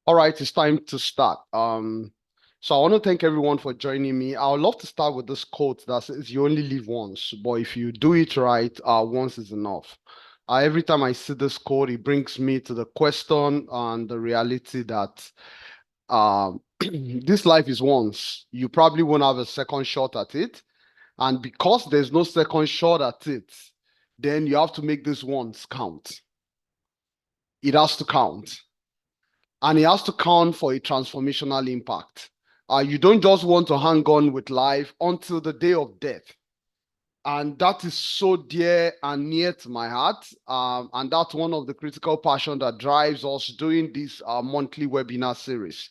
All right, it's time to start. So I want to thank everyone for joining me. I would love to start with this quote that says, "You only live once, but if you do it right, once is enough." Every time I see this quote, it brings me to the question and the reality that this life is once. You probably won't have a second shot at it, and because there's no second shot at it, then you have to make this once count. It has to count. And it has to count for a transformational impact. You don't just want to hang on with life until the day of death. And that is so dear and near to my heart. And that's one of the critical passion that drives us doing this monthly webinar series.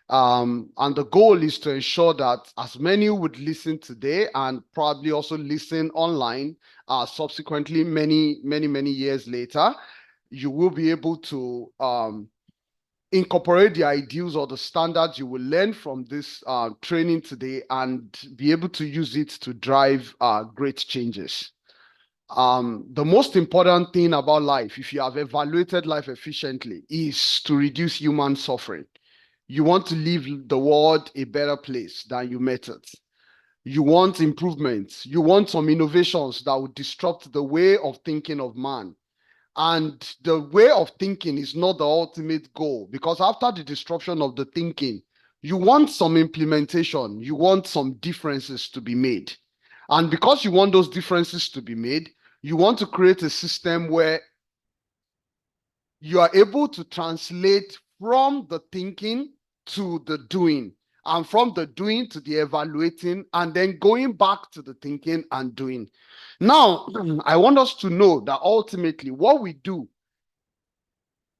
And the goal is to ensure that as many would listen today and probably also listen online subsequently many years later, you will be able to incorporate the ideals or the standards you will learn from this training today and be able to use it to drive great changes. The most important thing about life, if you have evaluated life efficiently, is to reduce human suffering. You want to leave the world a better place than you met it. You want improvements. You want some innovations that would disrupt the way of thinking of man. And the way of thinking is not the ultimate goal, because after the disruption of the thinking, you want some implementation, you want some differences to be made. And because you want those differences to be made, you want to create a system where you are able to translate from the thinking to the doing, and from the doing to the evaluating, and then going back to the thinking and doing. Now, I want us to know that ultimately what we do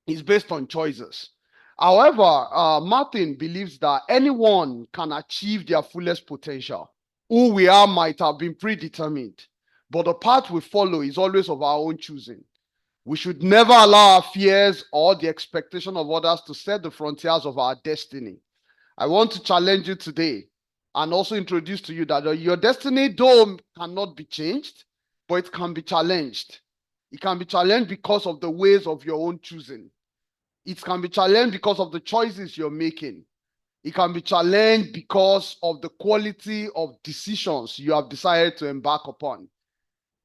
is based on choices. However, Martin believes that anyone can achieve their fullest potential. Who we are might have been predetermined, but the path we follow is always of our own choosing. We should never allow our fears or the expectation of others to set the frontiers of our destiny. I want to challenge you today and also introduce to you that your destiny, though, cannot be changed, but it can be challenged. It can be challenged because of the ways of your own choosing. It can be challenged because of the choices you're making. It can be challenged because of the quality of decisions you have decided to embark upon.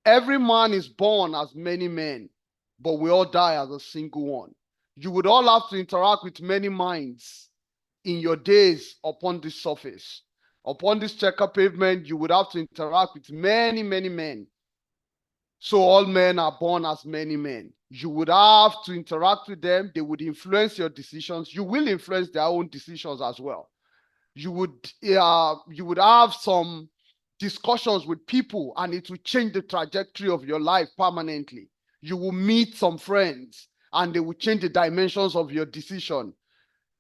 Every man is born as many men, but we all die as a single one. You would all have to interact with many minds in your days upon this surface. Upon this checker pavement, you would have to interact with many men. So all men are born as many men. You would have to interact with them. They would influence your decisions. You will influence their own decisions as well. You would have some discussions with people, and it will change the trajectory of your life permanently. You will meet some friends, and they will change the dimensions of your decision.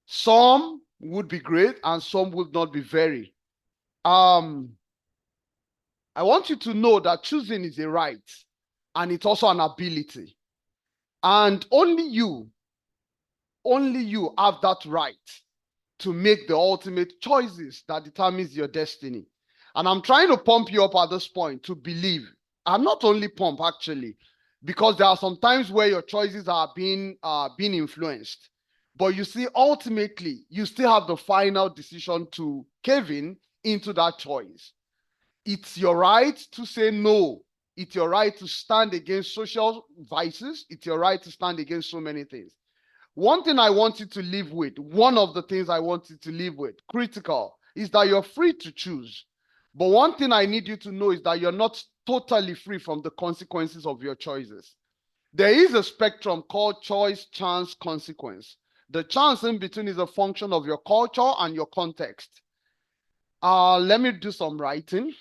Some would be great, and some would not be very. I want you to know that choosing is a right, and it's also an ability. And only you have that right to make the ultimate choices that determines your destiny. And I'm trying to pump you up at this point to believe. I'm not only pump actually, because there are some times where your choices are being influenced. But you see, ultimately, you still have the final decision to cave into that choice. It's your right to say no. It's your right to stand against social vices. It's your right to stand against so many things. One thing I want you to live with, one of the things I want you to live with, critical, is that you're free to choose. But one thing I need you to know is that you're not totally free from the consequences of your choices. There is a spectrum called choice, chance, consequence. The chance in between is a function of your culture and your context. Let me do some writing.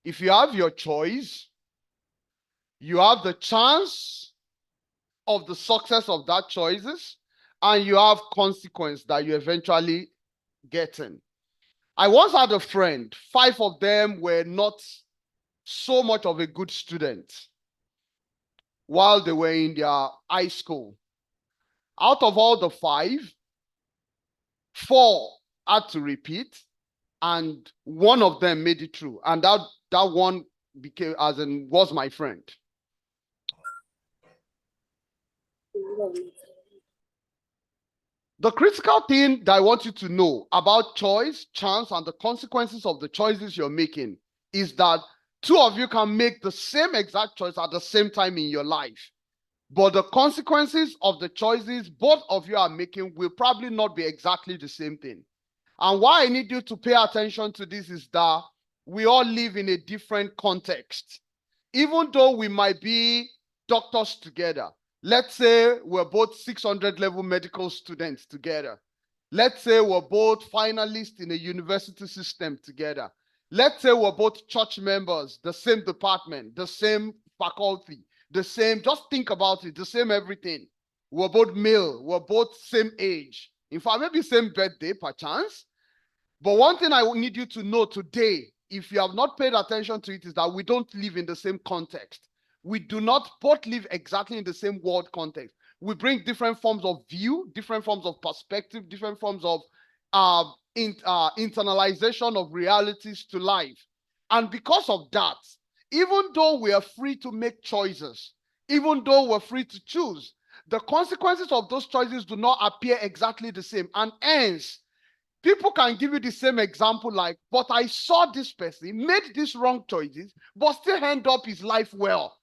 If you have your choice, you have the chance of the success of that choices, and you have consequence that you eventually get in. I once had a friend, 5 of them were not so much of a good student while they were in their high school. Out of all the 5, 4 had to repeat, and one of them made it through, and that one was my friend. The critical thing that I want you to know about choice, chance, and the consequences of the choices you're making is that two of you can make the same exact choice at the same time in your life. But the consequences of the choices both of you are making will probably not be exactly the same thing. And why I need you to pay attention to this is that we all live in a different context. Even though we might be doctors together, let's say we're both 600 level medical students together. Let's say we're both finalists in a university system together. Let's say we're both church members, the same department, the same faculty, the same, just think about it, the same everything. We're both male, we're both same age. In fact, maybe same birthday, perchance. But one thing I need you to know today, if you have not paid attention to it, is that we don't live in the same context. We do not both live exactly in the same world context. We bring different forms of view, different forms of perspective, different forms of internalization of realities to life. And because of that, even though we are free to make choices, even though we're free to choose, the consequences of those choices do not appear exactly the same. And hence, people can give you the same example like, but I saw this person made these wrong choices, but still end up his life well.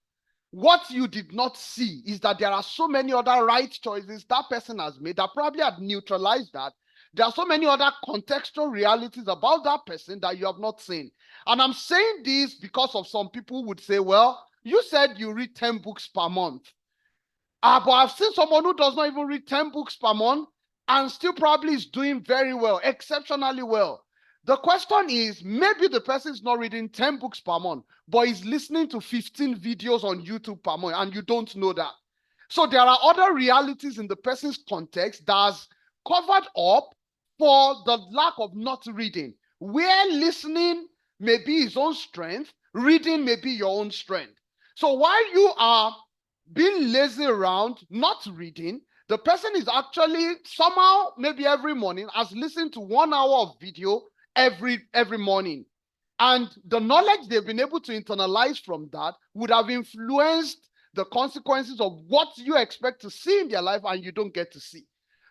What you did not see is that there are so many other right choices that person has made that probably had neutralized that. There are so many other contextual realities about that person that you have not seen. And I'm saying this because of some people would say, well, you said you read 10 books per month. But I've seen someone who does not even read 10 books per month and still probably is doing very well, exceptionally well. The question is, maybe the person is not reading 10 books per month, but is listening to 15 videos on YouTube per month, and you don't know that. So there are other realities in the person's context that's covered up for the lack of not reading, where listening may be his own strength, reading may be your own strength. So while you are being lazy around, not reading, the person is actually somehow, maybe every morning, has listened to 1 hour of video every morning. And the knowledge they've been able to internalize from that would have influenced the consequences of what you expect to see in their life and you don't get to see.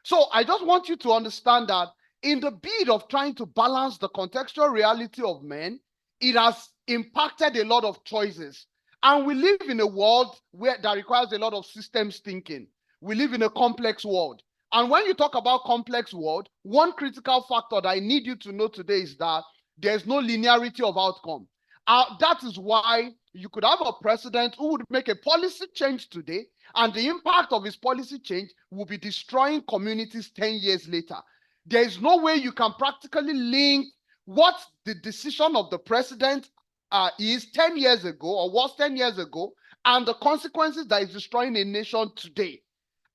So I just want you to understand that in the bid of trying to balance the contextual reality of men, it has impacted a lot of choices. And we live in a world where that requires a lot of systems thinking. We live in a complex world. And when you talk about complex world, one critical factor that I need you to know today is that there's no linearity of outcome. That is why you could have a president who would make a policy change today, and the impact of his policy change will be destroying communities 10 years later. There is no way you can practically link what the decision of the president is 10 years ago or was 10 years ago and the consequences that is destroying a nation today.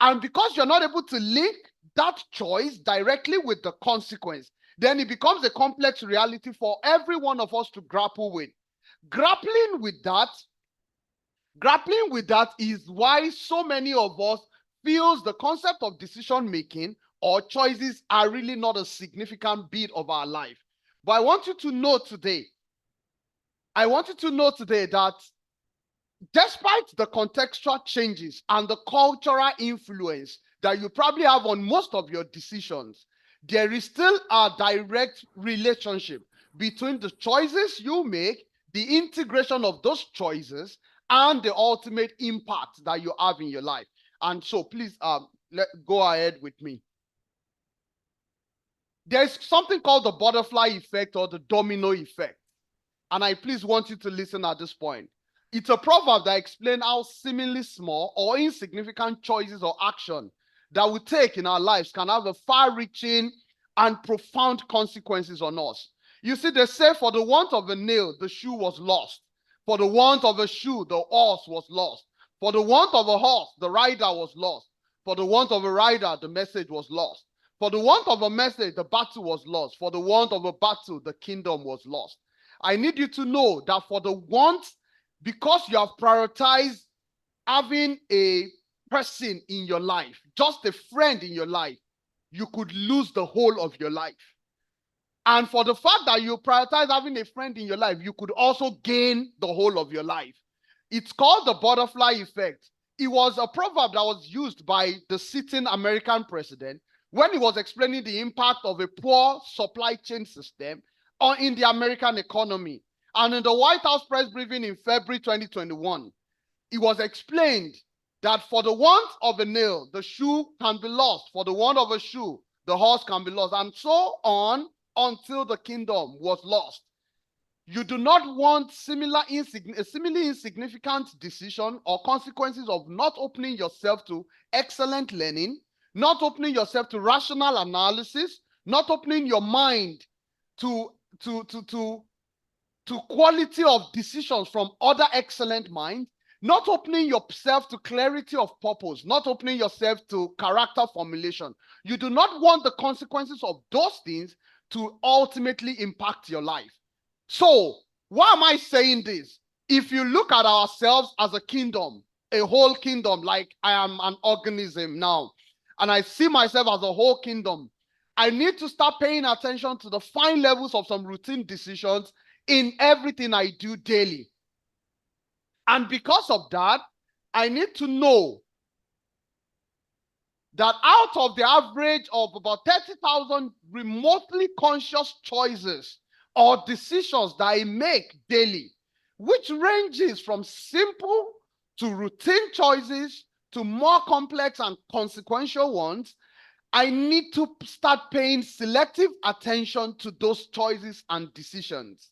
And because you're not able to link that choice directly with the consequence, then it becomes a complex reality for every one of us to grapple with. Grappling with that is why so many of us feels the concept of decision making or choices are really not a significant bit of our life. But I want you to know today that despite the contextual changes and the cultural influence that you probably have on most of your decisions, there is still a direct relationship between the choices you make, the integration of those choices, and the ultimate impact that you have in your life. And so please go ahead with me. There's something called the butterfly effect or the domino effect. And I please want you to listen at this point. It's a proverb that explains how seemingly small or insignificant choices or action that we take in our lives can have a far-reaching and profound consequences on us. You see, they say for the want of a nail, the shoe was lost. For the want of a shoe, the horse was lost. For the want of a horse, the rider was lost. For the want of a rider, the message was lost. For the want of a message, the battle was lost. For the want of a battle, the kingdom was lost. I need you to know that for the want, because you have prioritized having a person in your life, just a friend in your life, you could lose the whole of your life. And for the fact that you prioritize having a friend in your life, you could also gain the whole of your life. It's called the butterfly effect. It was a proverb that was used by the sitting American president when he was explaining the impact of a poor supply chain system in the American economy. And in the White House press briefing in February 2021, it was explained that for the want of a nail, the shoe can be lost. For the want of a shoe, the horse can be lost, and so on until the kingdom was lost. You do not want similarly insignificant decision or consequences of not opening yourself to excellent learning, not opening yourself to rational analysis, not opening your mind to quality of decisions from other excellent minds, not opening yourself to clarity of purpose, not opening yourself to character formulation. You do not want the consequences of those things to ultimately impact your life. So, why am I saying this? If you look at ourselves as a kingdom, a whole kingdom, like I am an organism now, and I see myself as a whole kingdom, I need to start paying attention to the fine levels of some routine decisions in everything I do daily. And because of that, I need to know that out of the average of about 30,000 remotely conscious choices or decisions that I make daily, which ranges from simple to routine choices to more complex and consequential ones, I need to start paying selective attention to those choices and decisions.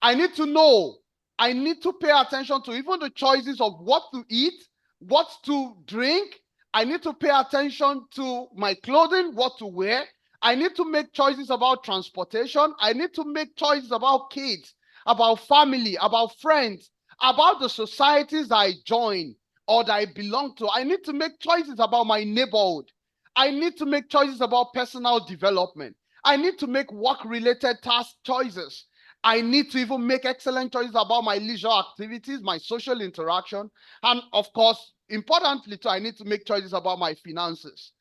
I need to know, I need to pay attention to even the choices of what to eat, what to drink. I need to pay attention to my clothing, what to wear. I need to make choices about transportation. I need to make choices about kids, about family, about friends, about the societies I join or that I belong to. I need to make choices about my neighborhood. I need to make choices about personal development. I need to make work-related task choices. I need to even make excellent choices about my leisure activities, my social interaction, and of course, importantly too, I need to make choices about my finances.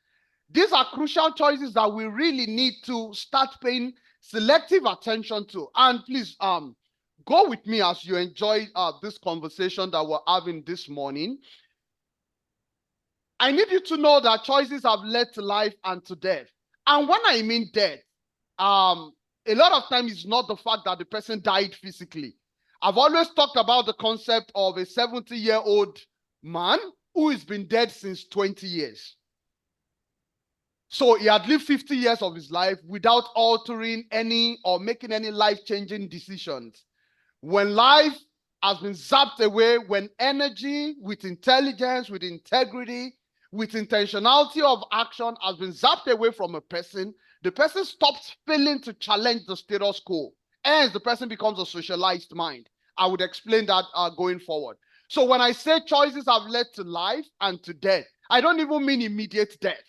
These are crucial choices that we really need to start paying selective attention to. And please, go with me as you enjoy this conversation that we're having this morning. I need you to know that choices have led to life and to death. And when I mean death, a lot of times it's not the fact that the person died physically. I've always talked about the concept of a 70-year-old man who has been dead since 20 years. So he had lived 50 years of his life without altering any or making any life-changing decisions. When life has been zapped away, when energy with intelligence, with integrity, with intentionality of action has been zapped away from a person, the person stops failing to challenge the status quo. Hence, the person becomes a socialized mind. I would explain that going forward. So when I say choices have led to life and to death, I don't even mean immediate death,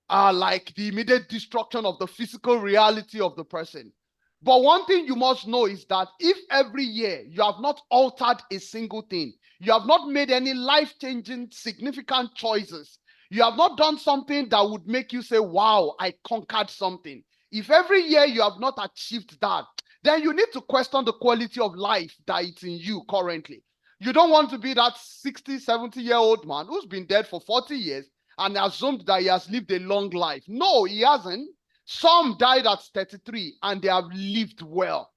like the immediate destruction of the physical reality of the person. But one thing you must know is that if every year you have not altered a single thing, you have not made any life-changing, significant choices, you have not done something that would make you say, wow, I conquered something. If every year you have not achieved that, then you need to question the quality of life that it's in you currently. You don't want to be that 60, 70-year-old man who's been dead for 40 years and assumed that he has lived a long life. No, he hasn't. Some died at 33 and they have lived well.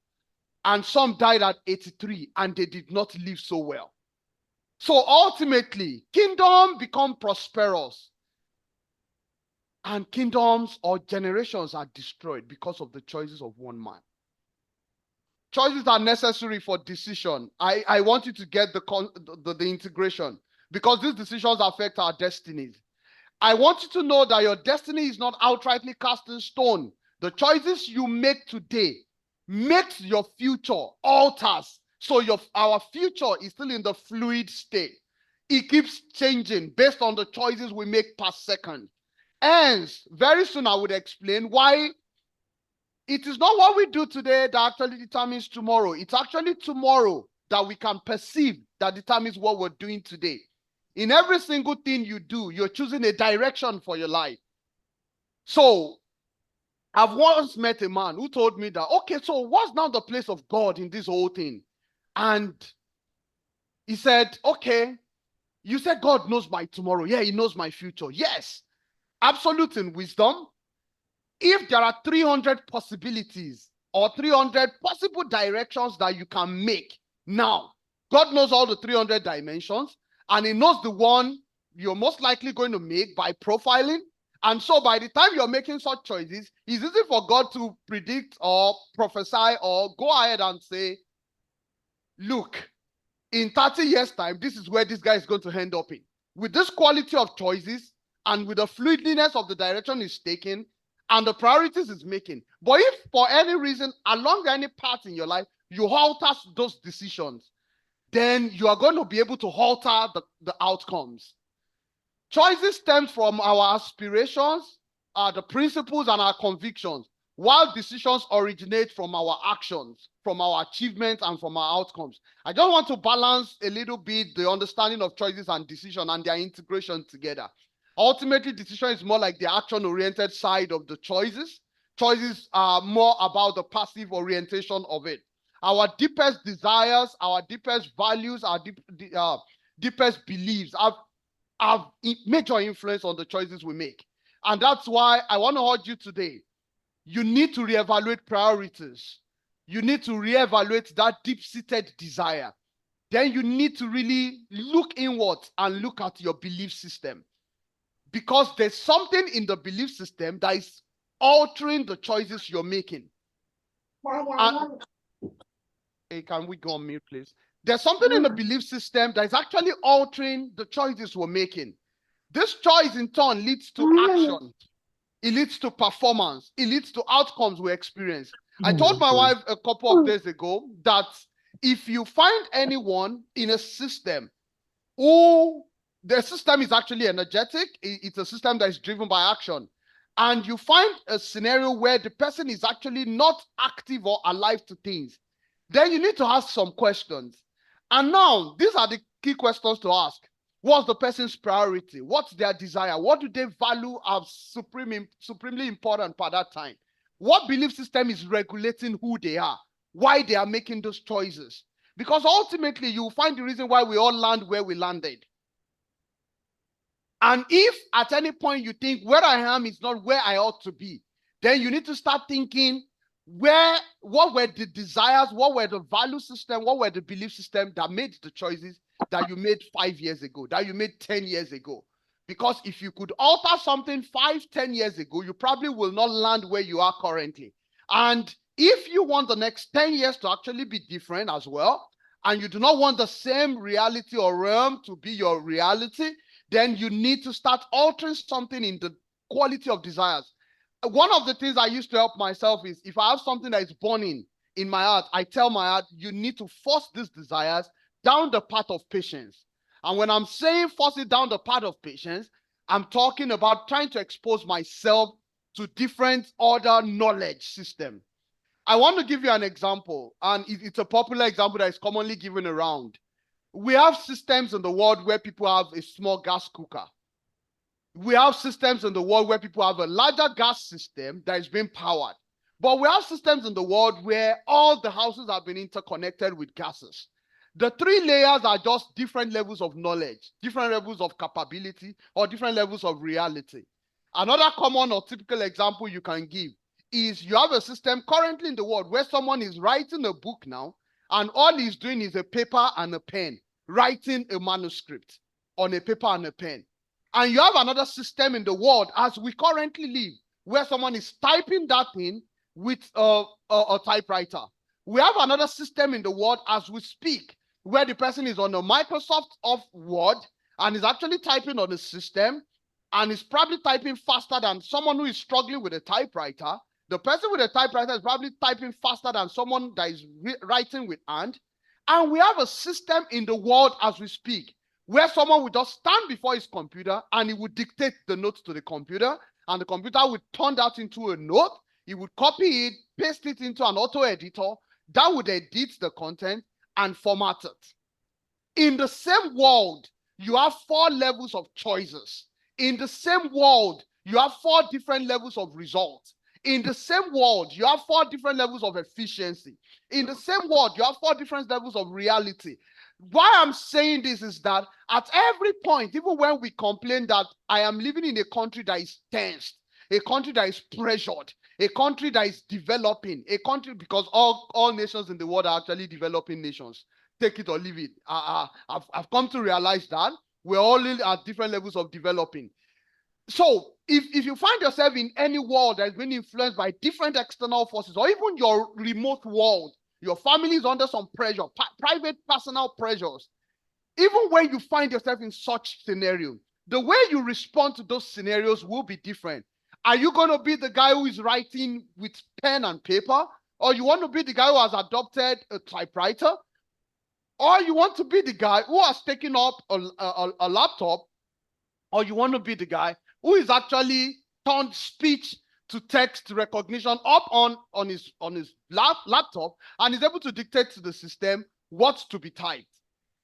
And some died at 83 and they did not live so well. So ultimately, kingdoms become prosperous. And kingdoms or generations are destroyed because of the choices of one man. Choices are necessary for decision. I want you to get the integration, because these decisions affect our destinies. I want you to know that your destiny is not outrightly cast in stone. The choices you make today makes your future, alters. So our future is still in the fluid state. It keeps changing based on the choices we make per second. Hence, very soon I would explain why it is not what we do today that actually determines tomorrow. It's actually tomorrow that we can perceive that determines what we're doing today. In every single thing you do, you're choosing a direction for your life. So, I've once met a man who told me that, okay, so what's now the place of God in this whole thing? And he said, okay, you said God knows my tomorrow. Yeah, he knows my future. Yes. absolute in wisdom. If there are 300 possibilities or 300 possible directions that you can make now, God knows all the 300 dimensions, and he knows the one you're most likely going to make by profiling. And so by the time you're making such choices, it's easy for God to predict or prophesy or go ahead and say, look, in 30 years' time, this is where this guy is going to end up in. With this quality of choices and with the fluidness of the direction he's taking and the priorities he's making. But if for any reason, along any path in your life, you alter those decisions, then you are going to be able to alter the outcomes. Choices stem from our aspirations, the principles, and our convictions, while decisions originate from our actions, from our achievements, and from our outcomes. I just want to balance a little bit the understanding of choices and decision and their integration together. Ultimately, decision is more like the action-oriented side of the choices. Choices are more about the passive orientation of it. Our deepest desires, our deepest values, our deepest beliefs have major influence on the choices we make. And that's why I want to urge you today. You need to reevaluate priorities. You need to reevaluate that deep-seated desire. Then you need to really look inward and look at your belief system. Because there's something in the belief system that is altering the choices you're making. And, hey, can we go on mute, please? There's something in the belief system that is actually altering the choices we're making. This choice in turn leads to action. It leads to performance. It leads to outcomes we experience. I told my wife a couple of days ago that if you find anyone in a system who the system is actually energetic, it's a system that is driven by action, and you find a scenario where the person is actually not active or alive to things, then you need to ask some questions. And now, these are the key questions to ask. What's the person's priority? What's their desire? What do they value as supremely important at that time? What belief system is regulating who they are? Why they are making those choices? Because ultimately, you will find the reason why we all land where we landed. And if at any point you think where I am is not where I ought to be, then you need to start thinking what were the desires, what were the value system, what were the belief system that made the choices that you made 5 years ago, that you made 10 years ago. Because if you could alter something 5, 10 years ago, you probably will not land where you are currently. And if you want the next 10 years to actually be different as well, and you do not want the same reality or realm to be your reality, then you need to start altering something in the quality of desires. One of the things I used to help myself is if I have something that is burning in my heart, I tell my heart, you need to force these desires down the path of patience. And when I'm saying force it down the path of patience, I'm talking about trying to expose myself to different other knowledge system. I want to give you an example, and it's a popular example that is commonly given around. We have systems in the world where people have a small gas cooker. We have systems in the world where people have a larger gas system that is being powered. But we have systems in the world where all the houses have been interconnected with gases. The 3 layers are just different levels of knowledge, different levels of capability, or different levels of reality. Another common or typical example you can give is you have a system currently in the world where someone is writing a book now, and all he's doing is a paper and a pen, writing a manuscript on a paper and a pen. And you have another system in the world as we currently live, where someone is typing that in with a typewriter. We have another system in the world as we speak, where the person is on a Microsoft Word and is actually typing on the system and is probably typing faster than someone who is struggling with a typewriter. The person with a typewriter is probably typing faster than someone that is writing with hand. And we have a system in the world as we speak, where someone would just stand before his computer and he would dictate the notes to the computer, and the computer would turn that into a note. He would copy it, paste it into an auto editor that would edit the content and format it. In the same world, you have 4 levels of choices. In the same world, you have 4 different levels of results. In the same world, you have 4 different levels of efficiency. In the same world, you have 4 different levels of reality. Why I'm saying this is that at every point, even when we complain that I am living in a country that is tensed, a country that is pressured, a country that is developing, a country, because all nations in the world are actually developing nations. Take it or leave it. I've come to realize that we're all at different levels of developing. So if you find yourself in any world that's been influenced by different external forces, or even your remote world, your family is under some pressure, private personal pressures, even when you find yourself in such scenario, the way you respond to those scenarios will be different. Are you going to be the guy who is writing with pen and paper, or you want to be the guy who has adopted a typewriter, or you want to be the guy who has taken up a laptop, or you want to be the guy who is actually turned speech to text recognition up on his laptop and is able to dictate to the system what to be typed.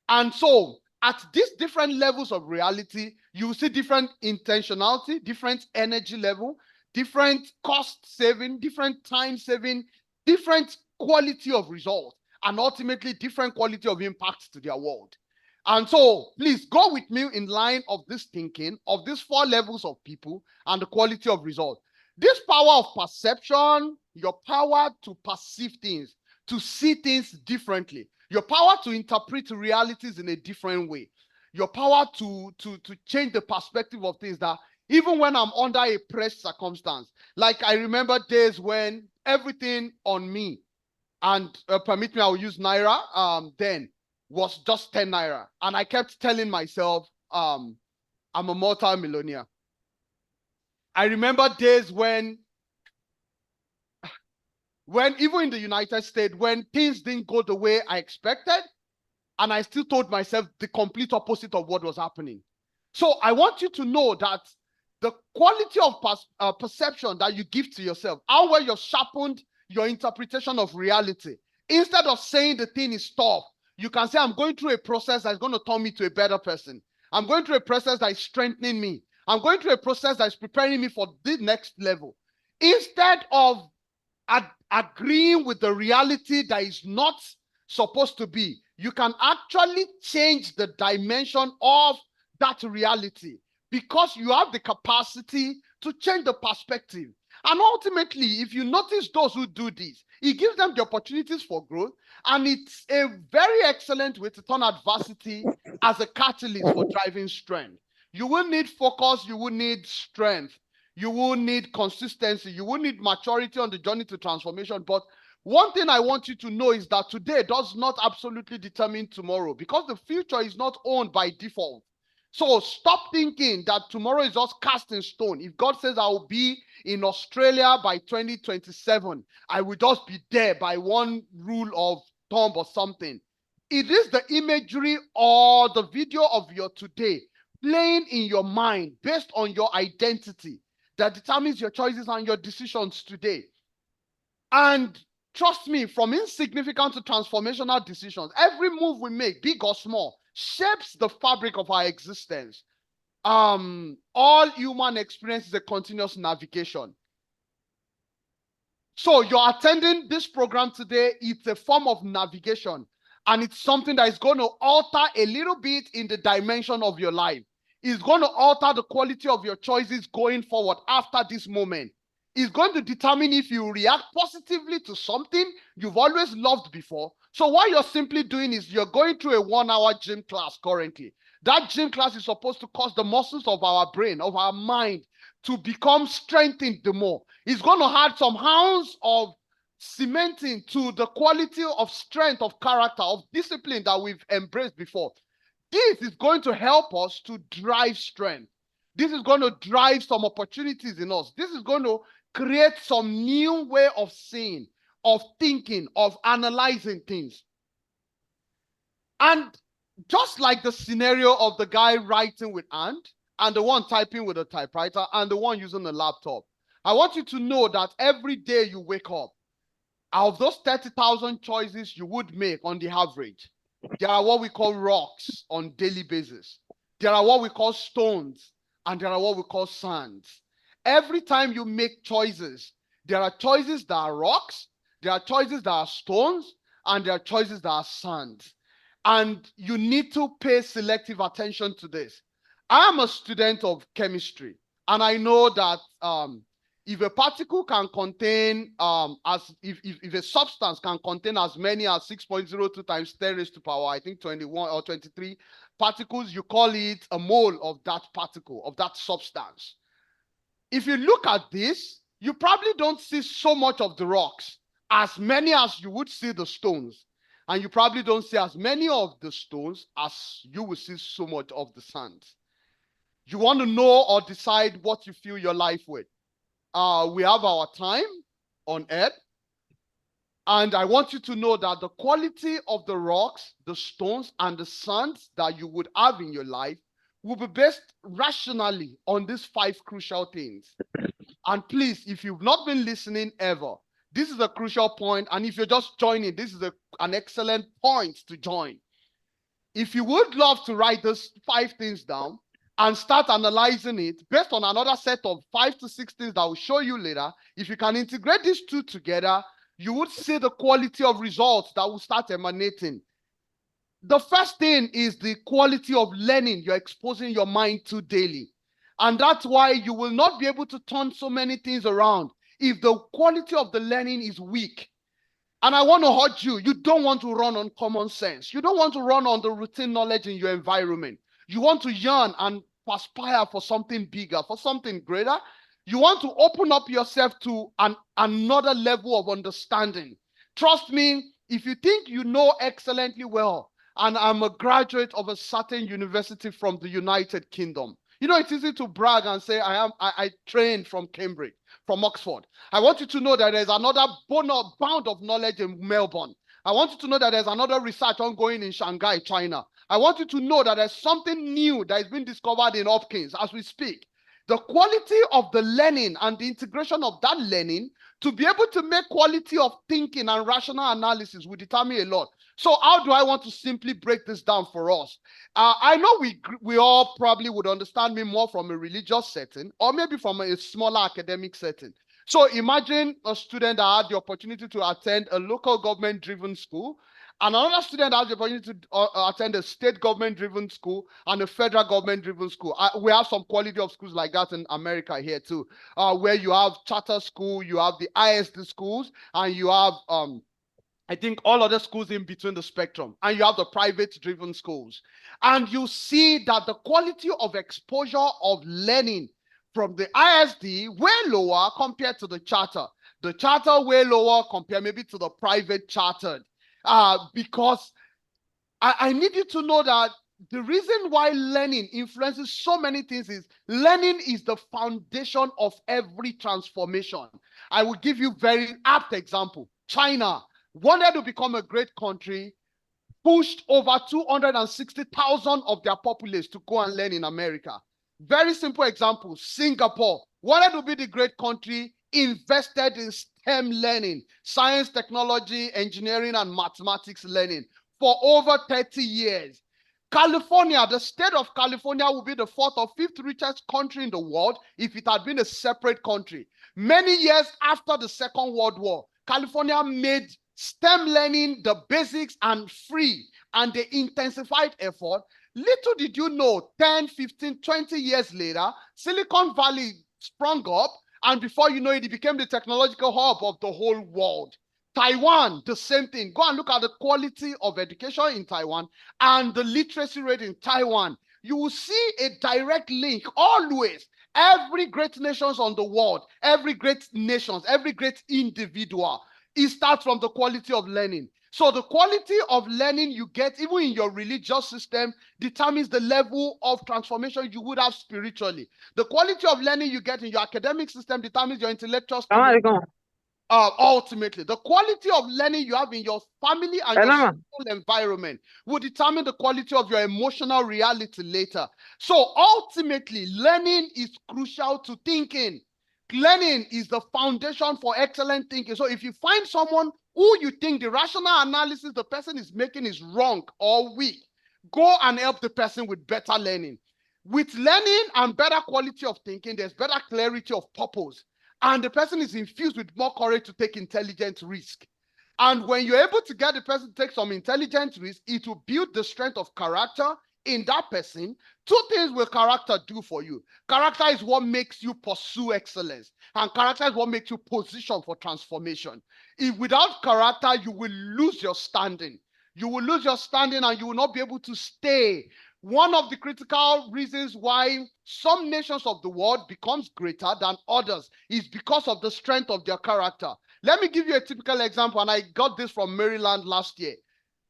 And so at these different levels of reality, you see different intentionality, different energy level, different cost saving, different time saving, different quality of result, and ultimately different quality of impact to their world. And so please go with me in line of this thinking of these 4 levels of people and the quality of result. This power of perception, your power to perceive things, to see things differently, your power to interpret realities in a different way, your power to change the perspective of things, that even when I'm under a pressed circumstance, like I remember days when everything on me, and permit me, I'll use Naira, then was just 10 Naira. And I kept telling myself, I'm a multi-millionaire. I remember days when even in the United States, when things didn't go the way I expected, and I still told myself the complete opposite of what was happening. So I want you to know that the quality of perception that you give to yourself, how well you've sharpened your interpretation of reality, instead of saying the thing is tough, you can say, I'm going through a process that's going to turn me to a better person. I'm going through a process that is strengthening me. I'm going through a process that is preparing me for the next level. Instead of agreeing with the reality that is not supposed to be, you can actually change the dimension of that reality, because you have the capacity to change the perspective. And ultimately, if you notice those who do this, it gives them the opportunities for growth, and it's a very excellent way to turn adversity as a catalyst for driving strength. You will need focus, you will need strength, you will need consistency, you will need maturity on the journey to transformation. But one thing I want you to know is that today does not absolutely determine tomorrow, because the future is not owned by default. So stop thinking that tomorrow is just cast in stone. If God says I will be in Australia by 2027, I will just be there by one rule of thumb or something. It is the imagery or the video of your today playing in your mind based on your identity that determines your choices and your decisions today. And trust me, from insignificant to transformational decisions, every move we make, big or small, shapes the fabric of our existence. All human experience is a continuous navigation. So you're attending this program today, it's a form of navigation, and it's something that is going to alter a little bit in the dimension of your life. It's going to alter the quality of your choices going forward after this moment. It's going to determine if you react positively to something you've always loved before. So what you're simply doing is you're going through a 1-hour gym class currently. That gym class is supposed to cause the muscles of our brain, of our mind, to become strengthened the more. It's going to add some ounce of cementing to the quality of strength of character, of discipline that we've embraced before. This is going to help us to drive strength. This is going to drive some opportunities in us. This is going to create some new way of seeing, of thinking, of analyzing things. And just like the scenario of the guy writing with hand, and the one typing with a typewriter, and the one using a laptop, I want you to know that every day you wake up, out of those 30,000 choices you would make on the average, there are what we call rocks on daily basis. There are what we call stones, and there are what we call sands. Every time you make choices, there are choices that are rocks, there are choices that are stones, and there are choices that are sands. And you need to pay selective attention to this. I am a student of chemistry, and I know that if a particle can contain, if a substance can contain as many as 6.02 times 10 raised to power, I think 21 or 23 particles, you call it a mole of that particle, of that substance. If you look at this, you probably don't see so much of the rocks, as many as you would see the stones. And you probably don't see as many of the stones as you will see so much of the sand. You want to know or decide what you fill your life with. We have our time on earth. And I want you to know that the quality of the rocks, the stones, and the sands that you would have in your life will be based rationally on these 5 crucial things. And please, if you've not been listening ever, this is a crucial point. And if you're just joining, this is an excellent point to join. If you would love to write those 5 things down and start analyzing it based on another set of 5 to 6 things that I will show you later, if you can integrate these 2 together, you would see the quality of results that will start emanating. The first thing is the quality of learning you're exposing your mind to daily. And that's why you will not be able to turn so many things around if the quality of the learning is weak. And I want to urge you, you don't want to run on common sense. You don't want to run on the routine knowledge in your environment. You want to yearn and aspire for something bigger, for something greater. You want to open up yourself to another level of understanding. Trust me, if you think you know excellently well, and I'm a graduate of a certain university from the United Kingdom, you know, it's easy to brag and say, I trained from Cambridge, from Oxford. I want you to know that there's another bound of knowledge in Melbourne. I want you to know that there's another research ongoing in Shanghai, China. I want you to know that there's something new that is being discovered in Hopkins as we speak. The quality of the learning and the integration of that learning to be able to make quality of thinking and rational analysis will determine a lot. So how do I want to simply break this down for us? I know we all probably would understand me more from a religious setting or maybe from a smaller academic setting. So imagine a student that had the opportunity to attend a local government-driven school, and another student has the opportunity to attend a state government-driven school and a federal government-driven school. We have some quality of schools like that in America here too, where you have charter school, you have the ISD schools, and you have I think all other schools in between the spectrum, and you have the private-driven schools. And you see that the quality of exposure of learning from the ISD way lower compared to the charter. The charter way lower compared maybe to the private chartered. Because I need you to know that the reason why learning influences so many things is learning is the foundation of every transformation. I will give you very apt example. China wanted to become a great country, pushed over 260,000 of their populace to go and learn in America. Very simple example, Singapore wanted to be the great country, invested in STEM learning, science, technology, engineering, and mathematics learning for over 30 years. California, the state of California will be the 4th or 5th richest country in the world if it had been a separate country. Many years after the Second World War, California made STEM learning the basics and free, and they intensified effort. Little did you know, 10, 15, 20 years later, Silicon Valley sprung up, and before you know it, it became the technological hub of the whole world. Taiwan, the same thing. Go and look at the quality of education in Taiwan and the literacy rate in Taiwan. You will see a direct link always. Every great nations on the world, every great nations, every great individual, it starts from the quality of learning. So the quality of learning you get, even in your religious system, determines the level of transformation you would have spiritually. The quality of learning you get in your academic system determines your intellectual stimulation. Ultimately, the quality of learning you have in your family and your social environment will determine the quality of your emotional reality later. So ultimately, learning is crucial to thinking. Learning is the foundation for excellent thinking. So if you find someone who you think the rational analysis the person is making is wrong or weak, go and help the person with better learning. With learning and better quality of thinking, there's better clarity of purpose. And the person is infused with more courage to take intelligent risk. And when you're able to get the person to take some intelligent risk, it will build the strength of character in that person. Two things will character do for you. Character is what makes you pursue excellence, and character is what makes you position for transformation. If without character, you will lose your standing. You will lose your standing and you will not be able to stay. One of the critical reasons why some nations of the world becomes greater than others is because of the strength of their character. Let me give you a typical example, and I got this from Maryland last year.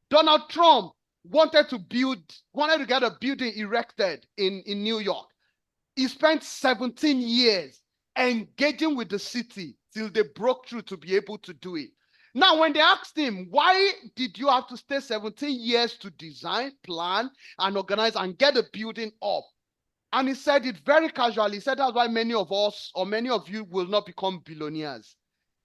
Donald Trump wanted to get a building erected in New York. He spent 17 years engaging with the city till they broke through to be able to do it. Now, when they asked him, why did you have to stay 17 years to design, plan, and organize and get a building up? And he said it very casually. He said that's why many of us or many of you will not become billionaires.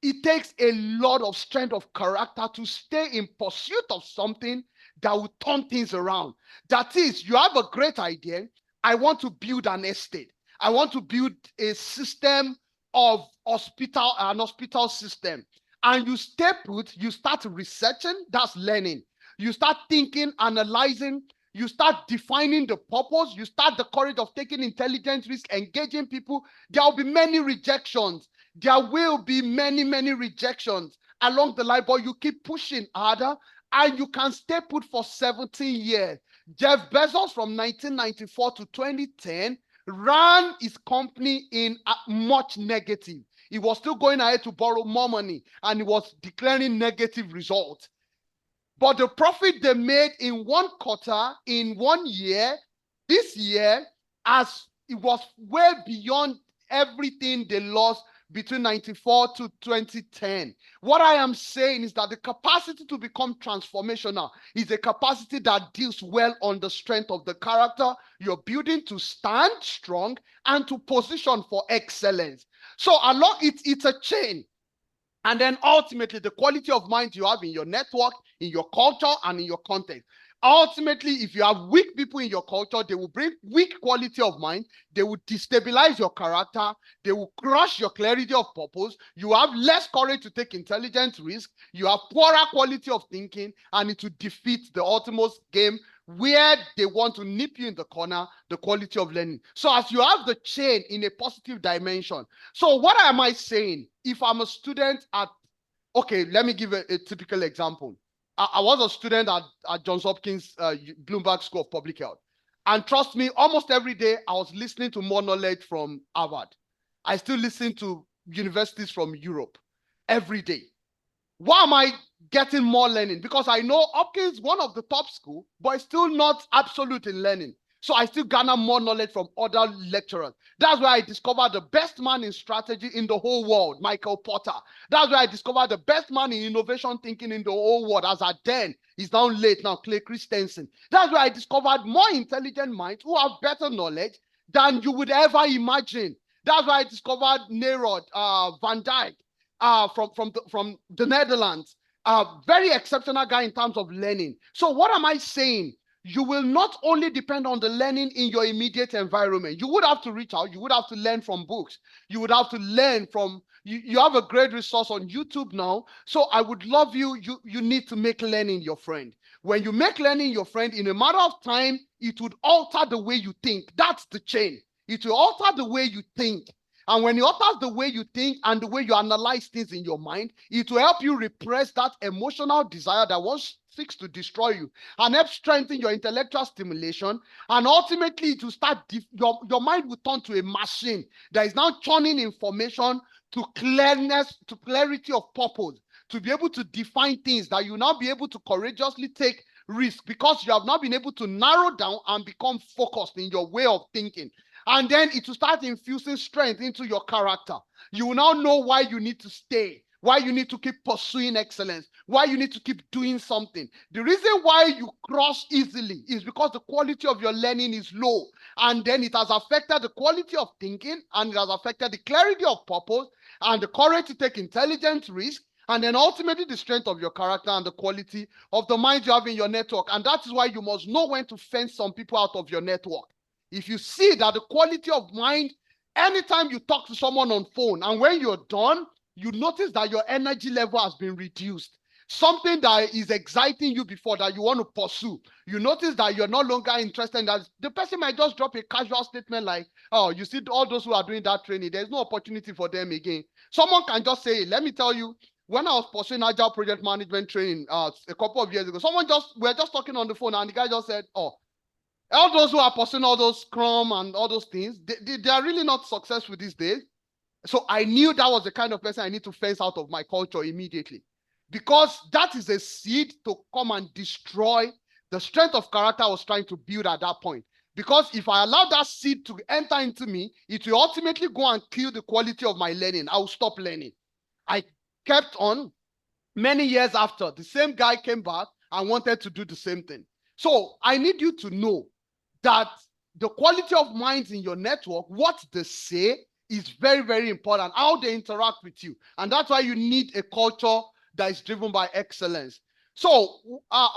It takes a lot of strength of character to stay in pursuit of something that will turn things around. That is, you have a great idea. I want to build an estate. I want to build a system of an hospital system. And you stay put, you start researching, that's learning. You start thinking, analyzing, you start defining the purpose, you start the courage of taking intelligent risk, engaging people. There will be many rejections. There will be many, many rejections along the line, but you keep pushing harder and you can stay put for 17 years. Jeff Bezos from 1994 to 2010 ran his company in much negative. He was still going ahead to borrow more money and he was declaring negative results. But the profit they made in one quarter, in 1 year, this year, as it was way beyond everything they lost between 94 to 2010. What I am saying is that the capacity to become transformational is a capacity that deals well on the strength of the character you're building to stand strong and to position for excellence. So along it's a chain. And then ultimately, the quality of mind you have in your network, in your culture, and in your context. Ultimately, if you have weak people in your culture, they will bring weak quality of mind. They will destabilize your character. They will crush your clarity of purpose. You have less courage to take intelligent risk. You have poorer quality of thinking, and it will defeat the ultimate game where they want to nip you in the corner, the quality of learning. So as you have the chain in a positive dimension. So what am I saying? If I'm a student at, okay, let me give a typical example. I was a student at Johns Hopkins Bloomberg School of Public Health. And trust me, almost every day I was listening to more knowledge from Harvard. I still listen to universities from Europe every day. Why am I getting more learning? Because I know Hopkins, one of the top school, but it's still not absolute in learning. So I still garner more knowledge from other lecturers. That's where I discovered the best man in strategy in the whole world, Michael Porter. That's where I discovered the best man in innovation thinking in the whole world. As at then, he's now late now, Clay Christensen. That's where I discovered more intelligent minds who have better knowledge than you would ever imagine. That's why I discovered Nerod, Van Dyke, from the Netherlands. Very exceptional guy in terms of learning. So what am I saying? You will not only depend on the learning in your immediate environment. You would have to reach out. You would have to learn from books. You would have to learn from, you have a great resource on YouTube now. So I would love you need to make learning your friend. When you make learning your friend, in a matter of time, it would alter the way you think. That's the chain. It will alter the way you think. And when it alters the way you think and the way you analyze things in your mind, it will help you repress that emotional desire that wants seeks to destroy you and help strengthen your intellectual stimulation. And ultimately, it will start, your mind will turn to a machine that is now churning information to clearness, to clarity of purpose, to be able to define things that you now be able to courageously take risk because you have now been able to narrow down and become focused in your way of thinking. And then it will start infusing strength into your character. You will now know why you need to stay, why you need to keep pursuing excellence, why you need to keep doing something. The reason why you cross easily is because the quality of your learning is low. And then it has affected the quality of thinking, and it has affected the clarity of purpose and the courage to take intelligent risk, and then ultimately the strength of your character and the quality of the mind you have in your network. And that is why you must know when to fence some people out of your network. If you see that the quality of mind, anytime you talk to someone on phone and when you're done, you notice that your energy level has been reduced. something that is exciting you before that you want to pursue, you notice that you're no longer interested in that, the person might just drop a casual statement like, oh, you see all those who are doing that training, there's no opportunity for them again. Someone can just say, let me tell you, when I was pursuing agile project management training a couple of years ago, we're just talking on the phone, and the guy just said, oh, all those who are pursuing all those Scrum and all those things, they are really not successful these days. So I knew that was the kind of person I need to fence out of my culture immediately, because that is a seed to come and destroy the strength of character I was trying to build at that point. Because if I allow that seed to enter into me, it will ultimately go and kill the quality of my learning. I will stop learning. I kept on. Many years after, the same guy came back and wanted to do the same thing. So I need you to know that the quality of minds in your network, what they say, is very, very important, how they interact with you. And that's why you need a culture that is driven by excellence. So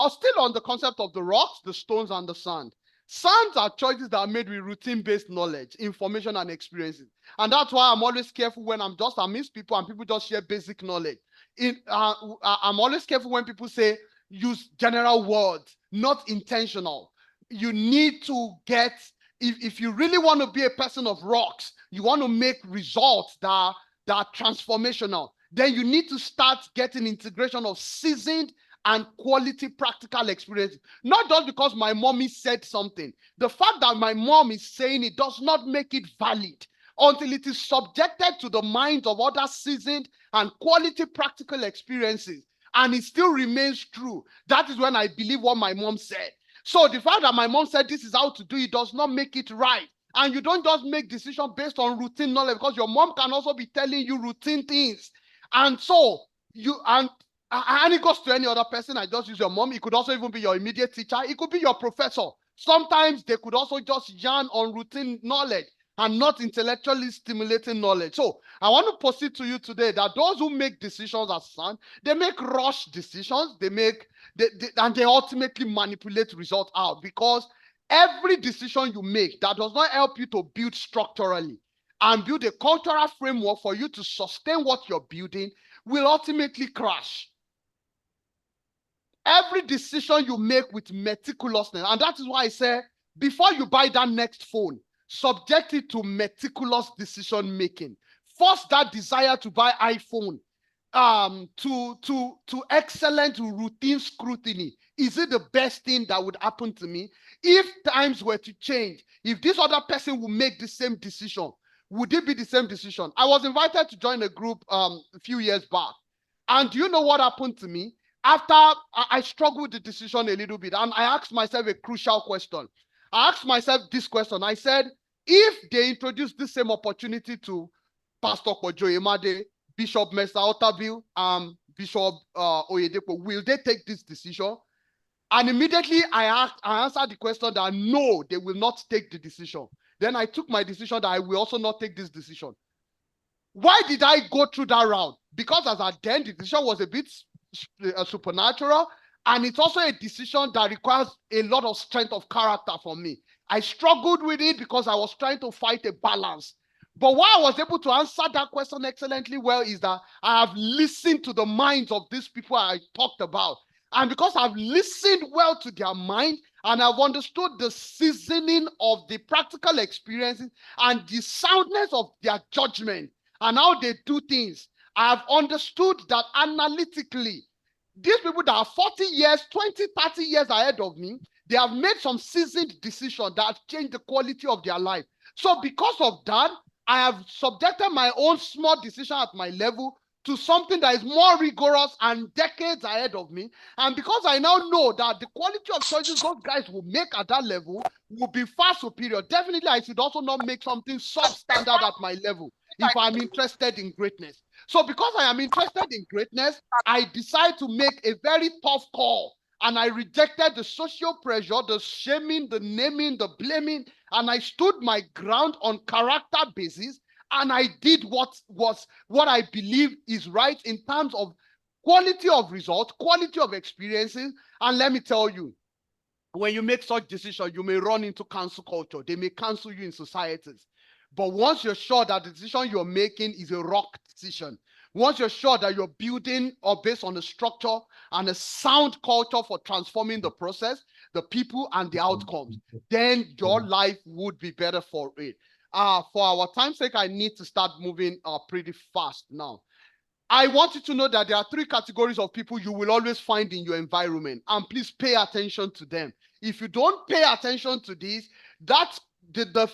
still on the concept of the rocks, the stones, and the sand. Sands are choices that are made with routine-based knowledge, information, and experiences. And that's why I'm always careful when I'm amidst people and people just share basic knowledge. I'm always careful when people say use general words, not intentional. You need to get, if you really want to be a person of rocks, you want to make results that are transformational, then you need to start getting integration of seasoned and quality practical experience. Not just because my mommy said something. The fact that my mom is saying it does not make it valid until it is subjected to the minds of other seasoned and quality practical experiences, and it still remains true. That is when I believe what my mom said. So the fact that my mom said this is how to do it does not make it right. And you don't just make decisions based on routine knowledge, because your mom can also be telling you routine things. And so and it goes to any other person. I just use your mom. It could also even be your immediate teacher. It could be your professor. Sometimes they could also just yarn on routine knowledge and not intellectually stimulating knowledge. So I want to proceed to you today that those who make decisions as son, they make rush decisions, and they ultimately manipulate results out, because every decision you make that does not help you to build structurally and build a cultural framework for you to sustain what you're building will ultimately crash. Every decision you make with meticulousness, and that is why I say, before you buy that next phone, subject it to meticulous decision making. Force that desire to buy iPhone to excellent routine scrutiny. Is it the best thing that would happen to me? If times were to change, if this other person will make the same decision, would it be the same decision? I was invited to join a group a few years back. And do you know what happened to me? After I struggled with the decision a little bit, and I asked myself a crucial question. I asked myself this question. I said, if they introduce the same opportunity to Pastor Kojo Emade, Bishop Mesa Otabil, Bishop Oyedepo, will they take this decision? And immediately I answered the question that no, they will not take the decision. Then I took my decision that I will also not take this decision. Why did I go through that route? Because as at then, the decision was a bit supernatural, and it's also a decision that requires a lot of strength of character from me. I struggled with it because I was trying to fight a balance. But why I was able to answer that question excellently well is that I have listened to the minds of these people I talked about. And because I've listened well to their mind, and I've understood the seasoning of the practical experiences and the soundness of their judgment and how they do things, I have understood that analytically, these people that are 40 years, 20, 30 years ahead of me, they have made some seasoned decisions that have changed the quality of their life. So because of that, I have subjected my own small decision at my level to something that is more rigorous and decades ahead of me. And because I now know that the quality of choices those guys will make at that level will be far superior, definitely I should also not make something substandard at my level if I'm interested in greatness. So because I am interested in greatness, I decide to make a very tough call. And I rejected the social pressure, the shaming, the naming, the blaming, and I stood my ground on character basis. And I did what I believe is right in terms of quality of results, quality of experiences. And let me tell you, when you make such decisions, you may run into cancel culture. They may cancel you in societies. But once you're sure that the decision you're making is a rock decision, once you're sure that you're building or based on a structure and a sound culture for transforming the process, the people and the outcomes, then your life would be better for it. For our time's sake, I need to start moving pretty fast now. I want you to know that there are 3 categories of people you will always find in your environment, and please pay attention to them. If you don't pay attention to these, that's the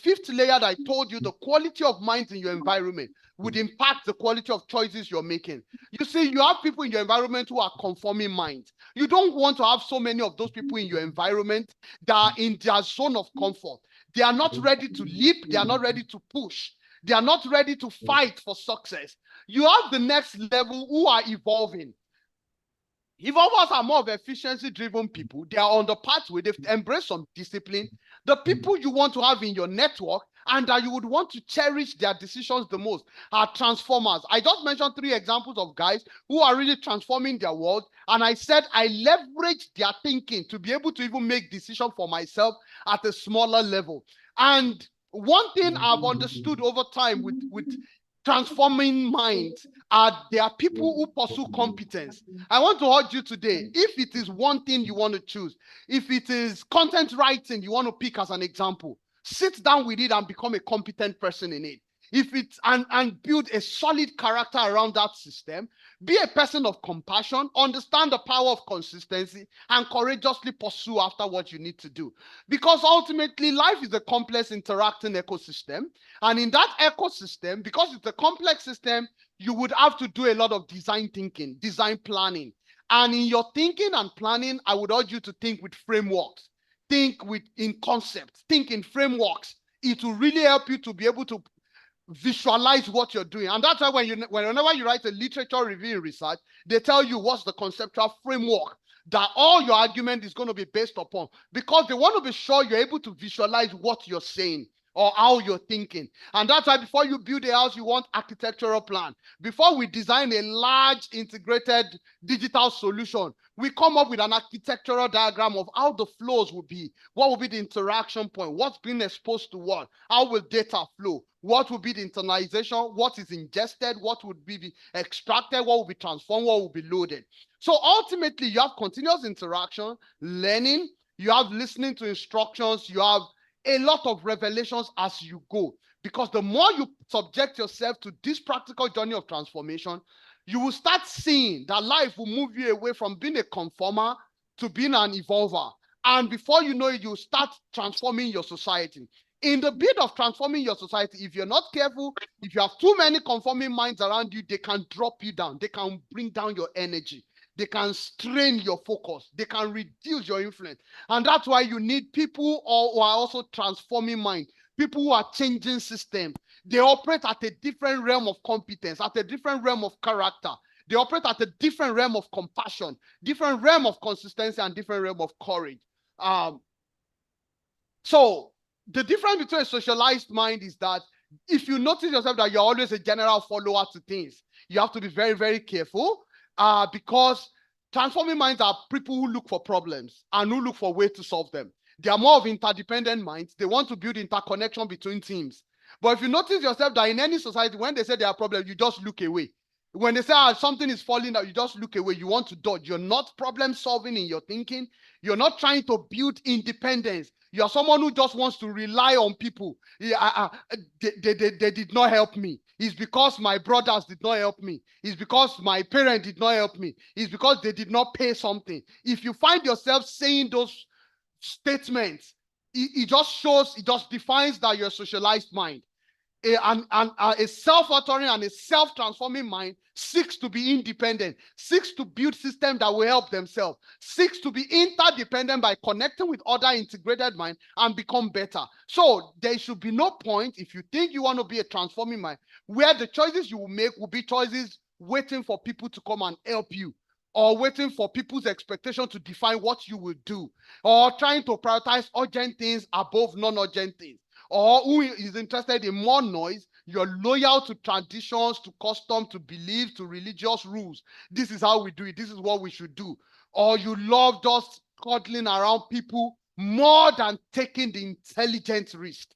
5th layer that I told you, the quality of minds in your environment would impact the quality of choices you're making. You see, you have people in your environment who are conforming minds. You don't want to have so many of those people in your environment that are in their zone of comfort. They are not ready to leap. They are not ready to push. They are not ready to fight for success. You have the next level who are evolving. Evolvers are more of efficiency-driven people. They are on the pathway. They've embraced some discipline. The people you want to have in your network and that you would want to cherish their decisions the most are transformers. I just mentioned 3 examples of guys who are really transforming their world, and I said I leverage their thinking to be able to even make decisions for myself at a smaller level. And one thing I've understood over time with transforming minds there are people who pursue competence. I want to urge you today, if it is one thing you want to choose, if it is content writing you want to pick as an example, sit down with it and become a competent person in it. If it's and build a solid character around that system, be a person of compassion, understand the power of consistency, and courageously pursue after what you need to do. Because ultimately, life is a complex interacting ecosystem. And in that ecosystem, because it's a complex system, you would have to do a lot of design thinking, design planning. And in your thinking and planning, I would urge you to think with frameworks, think in concepts, think in frameworks. It will really help you to be able to visualize what you're doing. And that's why whenever you write a literature review in research, they tell you what's the conceptual framework that all your argument is going to be based upon, because they want to be sure you're able to visualize what you're saying or how you're thinking. And that's why before you build a house, you want architectural plan. Before we design a large integrated digital solution, we come up with an architectural diagram of how the flows will be, what will be the interaction point, what's being exposed to what, how will data flow, what will be the internalization, what is ingested, what would be extracted, what will be transformed, what will be loaded. So ultimately, you have continuous interaction, learning, you have listening to instructions, you have a lot of revelations as you go. Because the more you subject yourself to this practical journey of transformation, you will start seeing that life will move you away from being a conformer to being an evolver. And before you know it, you start transforming your society. In the bid of transforming your society, if you're not careful, if you have too many conforming minds around you, they can drop you down. They can bring down your energy. They can strain your focus. They can reduce your influence. And that's why you need people who are also transforming minds, people who are changing systems. They operate at a different realm of competence, at a different realm of character. They operate at a different realm of compassion, different realm of consistency, and different realm of courage. So the difference between a socialized mind is that if you notice yourself that you're always a general follower to things, you have to be very, very careful because transforming minds are people who look for problems and who look for ways to solve them. They are more of interdependent minds. They want to build interconnection between teams. But if you notice yourself that in any society, when they say there are problems, you just look away. When they say something is falling out, you just look away. You want to dodge. You're not problem solving in your thinking. You're not trying to build independence. You're someone who just wants to rely on people. They did not help me. It's because my brothers did not help me. It's because my parent did not help me. It's because they did not pay something. If you find yourself saying those statements, it just defines that you're a socialized mind. A self-authoring and a self-transforming mind seeks to be independent, seeks to build systems that will help themselves, seeks to be interdependent by connecting with other integrated minds and become better. So there should be no point, if you think you want to be a transforming mind, where the choices you will make will be choices waiting for people to come and help you, or waiting for people's expectation to define what you will do, or trying to prioritize urgent things above non-urgent things, or who is interested in more noise. You're loyal to traditions, to custom, to beliefs, to religious rules. This is how we do it. This is what we should do. Or you love just cuddling around people more than taking the intelligent risk.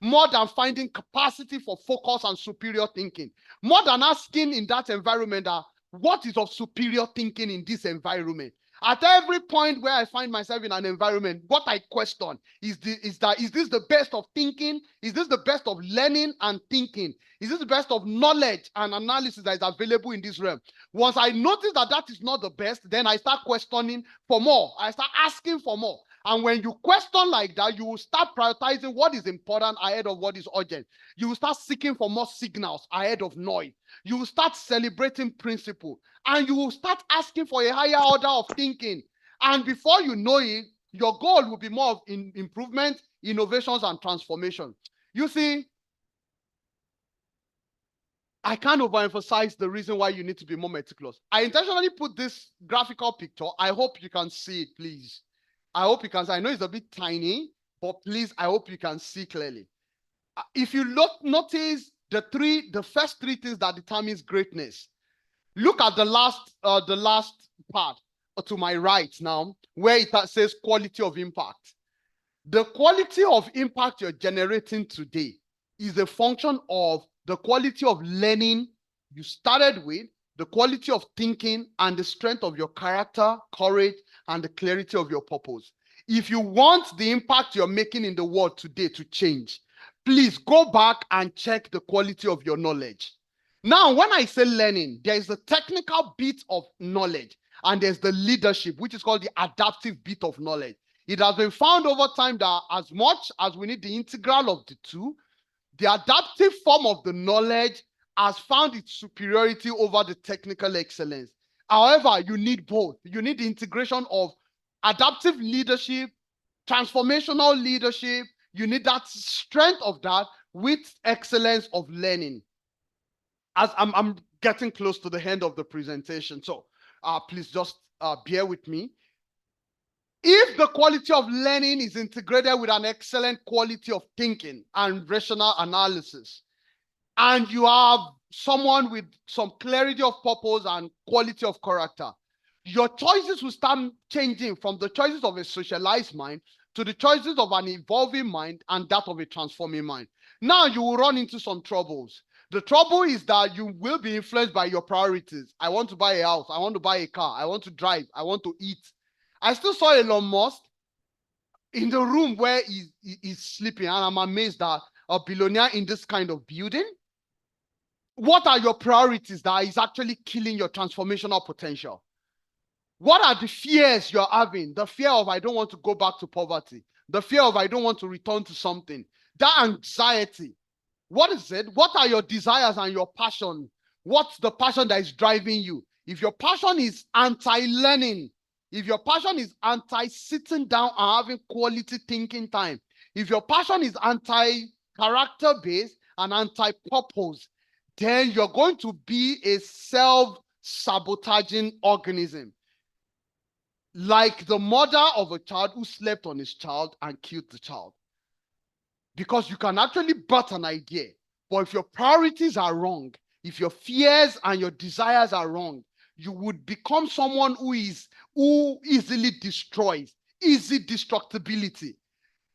more than finding capacity for focus and superior thinking, more than asking in that environment that what is of superior thinking in this environment. At every point where I find myself in an environment, what I question is this the best of thinking? Is this the best of learning and thinking? Is this the best of knowledge and analysis that is available in this realm? Once I notice that that is not the best, then I start questioning for more. I start asking for more. And when you question like that, you will start prioritizing what is important ahead of what is urgent. You will start seeking for more signals ahead of noise. You will start celebrating principle, and you will start asking for a higher order of thinking. And before you know it, your goal will be more of improvement, innovations, and transformation. You see, I can't overemphasize the reason why you need to be more meticulous. I intentionally put this graphical picture. I hope you can see it, please. I hope you can see. I know it's a bit tiny, but please, I hope you can see clearly. If you notice the first three things that determines greatness. Look at the last part to my right now, where it says quality of impact. The quality of impact you're generating today is a function of the quality of learning you started with, the quality of thinking, and the strength of your character, courage, and the clarity of your purpose. If you want the impact you're making in the world today to change, please go back and check the quality of your knowledge. Now, when I say learning, there is the technical bit of knowledge, and there's the leadership, which is called the adaptive bit of knowledge. It has been found over time that as much as we need the integral of the two, the adaptive form of the knowledge has found its superiority over the technical excellence. However, you need both. You need the integration of adaptive leadership, transformational leadership. You need that strength of that with excellence of learning. As I'm getting close to the end of the presentation, so please just bear with me. If the quality of learning is integrated with an excellent quality of thinking and rational analysis, and you have someone with some clarity of purpose and quality of character, your choices will start changing from the choices of a socialized mind to the choices of an evolving mind and that of a transforming mind. Now you will run into some troubles. The trouble is that you will be influenced by your priorities. I want to buy a house. I want to buy a car. I want to drive. I want to eat. I still saw Elon Musk in the room where he's sleeping, and I'm amazed that a billionaire in this kind of building. What are your priorities that is actually killing your transformational potential? What are the fears you're having? The fear of I don't want to go back to poverty. The fear of I don't want to return to something. That anxiety. What is it? What are your desires and your passion? What's the passion that is driving you? If your passion is anti-learning, if your passion is anti-sitting down and having quality thinking time, if your passion is anti-character-based and anti-purpose, then you're going to be a self-sabotaging organism. Like the mother of a child who slept on his child and killed the child. Because you can actually birth an idea, but if your priorities are wrong, if your fears and your desires are wrong, you would become someone who easily destroys, easy destructibility.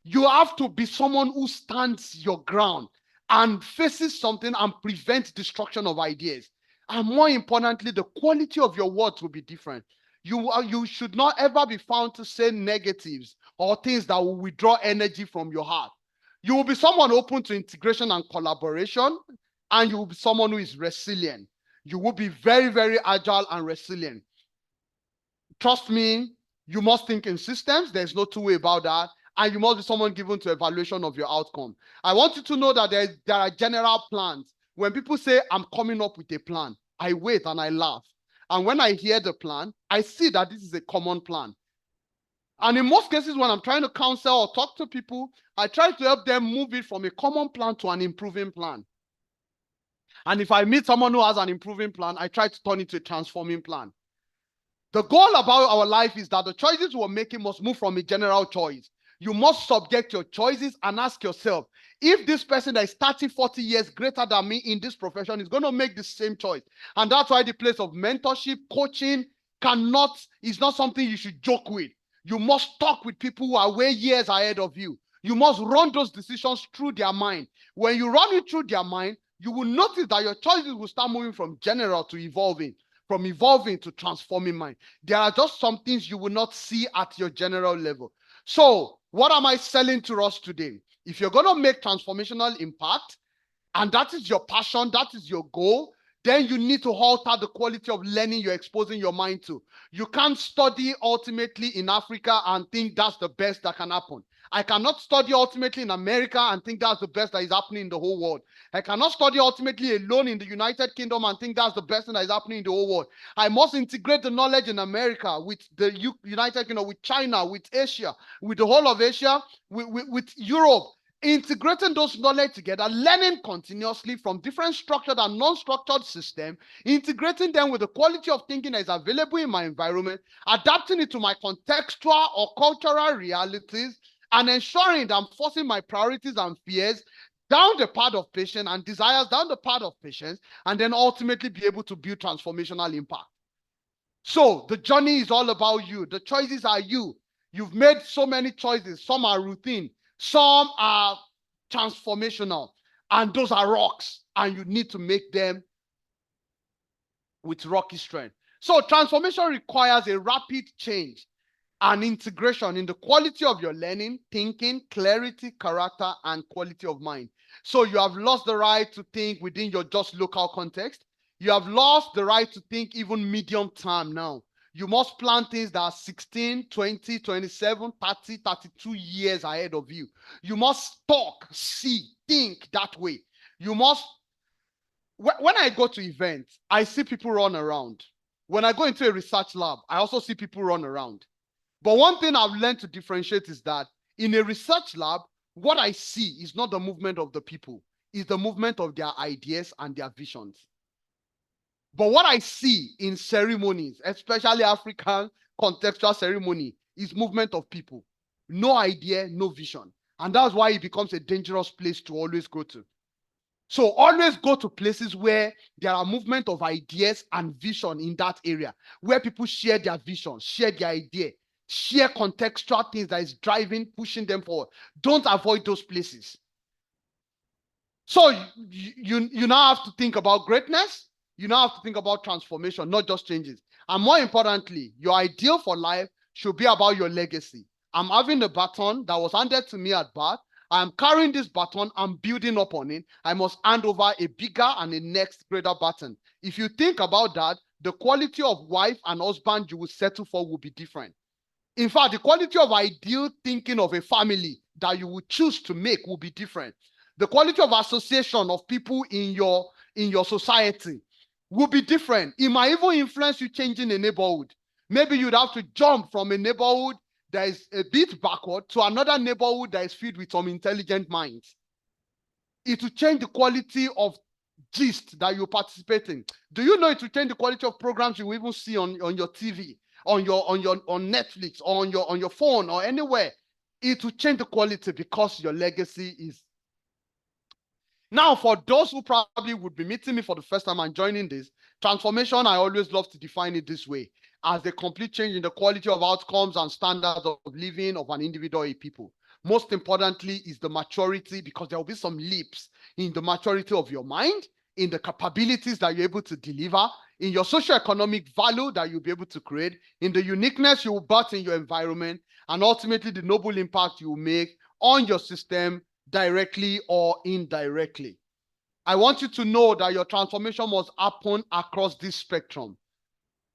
You have to be someone who stands your ground and faces something and prevents destruction of ideas. And more importantly, the quality of your words will be different. You should not ever be found to say negatives or things that will withdraw energy from your heart. You will be someone open to integration and collaboration, and you will be someone who is resilient. You will be very, very agile and resilient. Trust me, you must think in systems. There's no two way about that. And you must be someone given to evaluation of your outcome. I want you to know that there are general plans. When people say, I'm coming up with a plan, I wait and I laugh. And when I hear the plan, I see that this is a common plan. And in most cases, when I'm trying to counsel or talk to people, I try to help them move it from a common plan to an improving plan. And if I meet someone who has an improving plan, I try to turn it to a transforming plan. The goal about our life is that the choices we're making must move from a general choice. You must subject your choices and ask yourself, if this person that is 30, 40 years greater than me in this profession is going to make the same choice. And that's why the place of mentorship, coaching is not something you should joke with. You must talk with people who are way years ahead of you. You must run those decisions through their mind. When you run it through their mind, you will notice that your choices will start moving from general to evolving, from evolving to transforming mind. There are just some things you will not see at your general level. So, what am I selling to us today? If you're going to make transformational impact, and that is your passion, that is your goal, then you need to alter the quality of learning you're exposing your mind to. You can't study ultimately in Africa and think that's the best that can happen. I cannot study ultimately in America and think that's the best that is happening in the whole world. I cannot study ultimately alone in the United Kingdom and think that's the best thing that is happening in the whole world. I must integrate the knowledge in America with the United Kingdom, with China, with Asia, with the whole of Asia, with Europe. Integrating those knowledge together, learning continuously from different structured and non-structured systems, integrating them with the quality of thinking that is available in my environment, adapting it to my contextual or cultural realities, and ensuring that I'm forcing my priorities and fears down the path of patience and desires down the path of patience, and then ultimately be able to build transformational impact. So the journey is all about you. The choices are you. You've made so many choices. Some are routine. Some are transformational. And those are rocks. And you need to make them with rocky strength. So transformation requires a rapid change and integration in the quality of your learning, thinking, clarity, character, and quality of mind. So you have lost the right to think within your just local context. You have lost the right to think even medium term now. You must plan things that are 16, 20, 27, 30, 32 years ahead of you. You must talk, see, think that way. You must, when I go to events, I see people run around. When I go into a research lab, I also see people run around. But one thing I've learned to differentiate is that in a research lab, what I see is not the movement of the people, it's the movement of their ideas and their visions. But what I see in ceremonies, especially African contextual ceremony, is movement of people. No idea, no vision. And that's why it becomes a dangerous place to always go to. So always go to places where there are movement of ideas and vision in that area, where people share their vision, share their idea, share contextual things that is driving, pushing them forward. Don't avoid those places. So you now have to think about greatness. You now have to think about transformation, not just changes. And more importantly, your ideal for life should be about your legacy. I'm having a baton that was handed to me at birth. I'm carrying this baton, I'm building up on it. I must hand over a bigger and a next greater baton. If you think about that, the quality of wife and husband you will settle for will be different. In fact, the quality of ideal thinking of a family that you would choose to make will be different. The quality of association of people in your society will be different. It might even influence you changing a neighborhood. Maybe you'd have to jump from a neighborhood that is a bit backward to another neighborhood that is filled with some intelligent minds. It will change the quality of gist that you participate in. Do you know it will change the quality of programs you will even see on your TV, on Netflix, or on your phone, or anywhere? It will change the quality because your legacy is. Now, for those who probably would be meeting me for the first time and joining this, transformation, I always love to define it this way, as a complete change in the quality of outcomes and standards of living of an individual or a people. Most importantly is the maturity, because there will be some leaps in the maturity of your mind, in the capabilities that you're able to deliver, in your socioeconomic value that you'll be able to create, in the uniqueness you will birth in your environment, and ultimately the noble impact you will make on your system, directly or indirectly. I want you to know that your transformation must happen across this spectrum.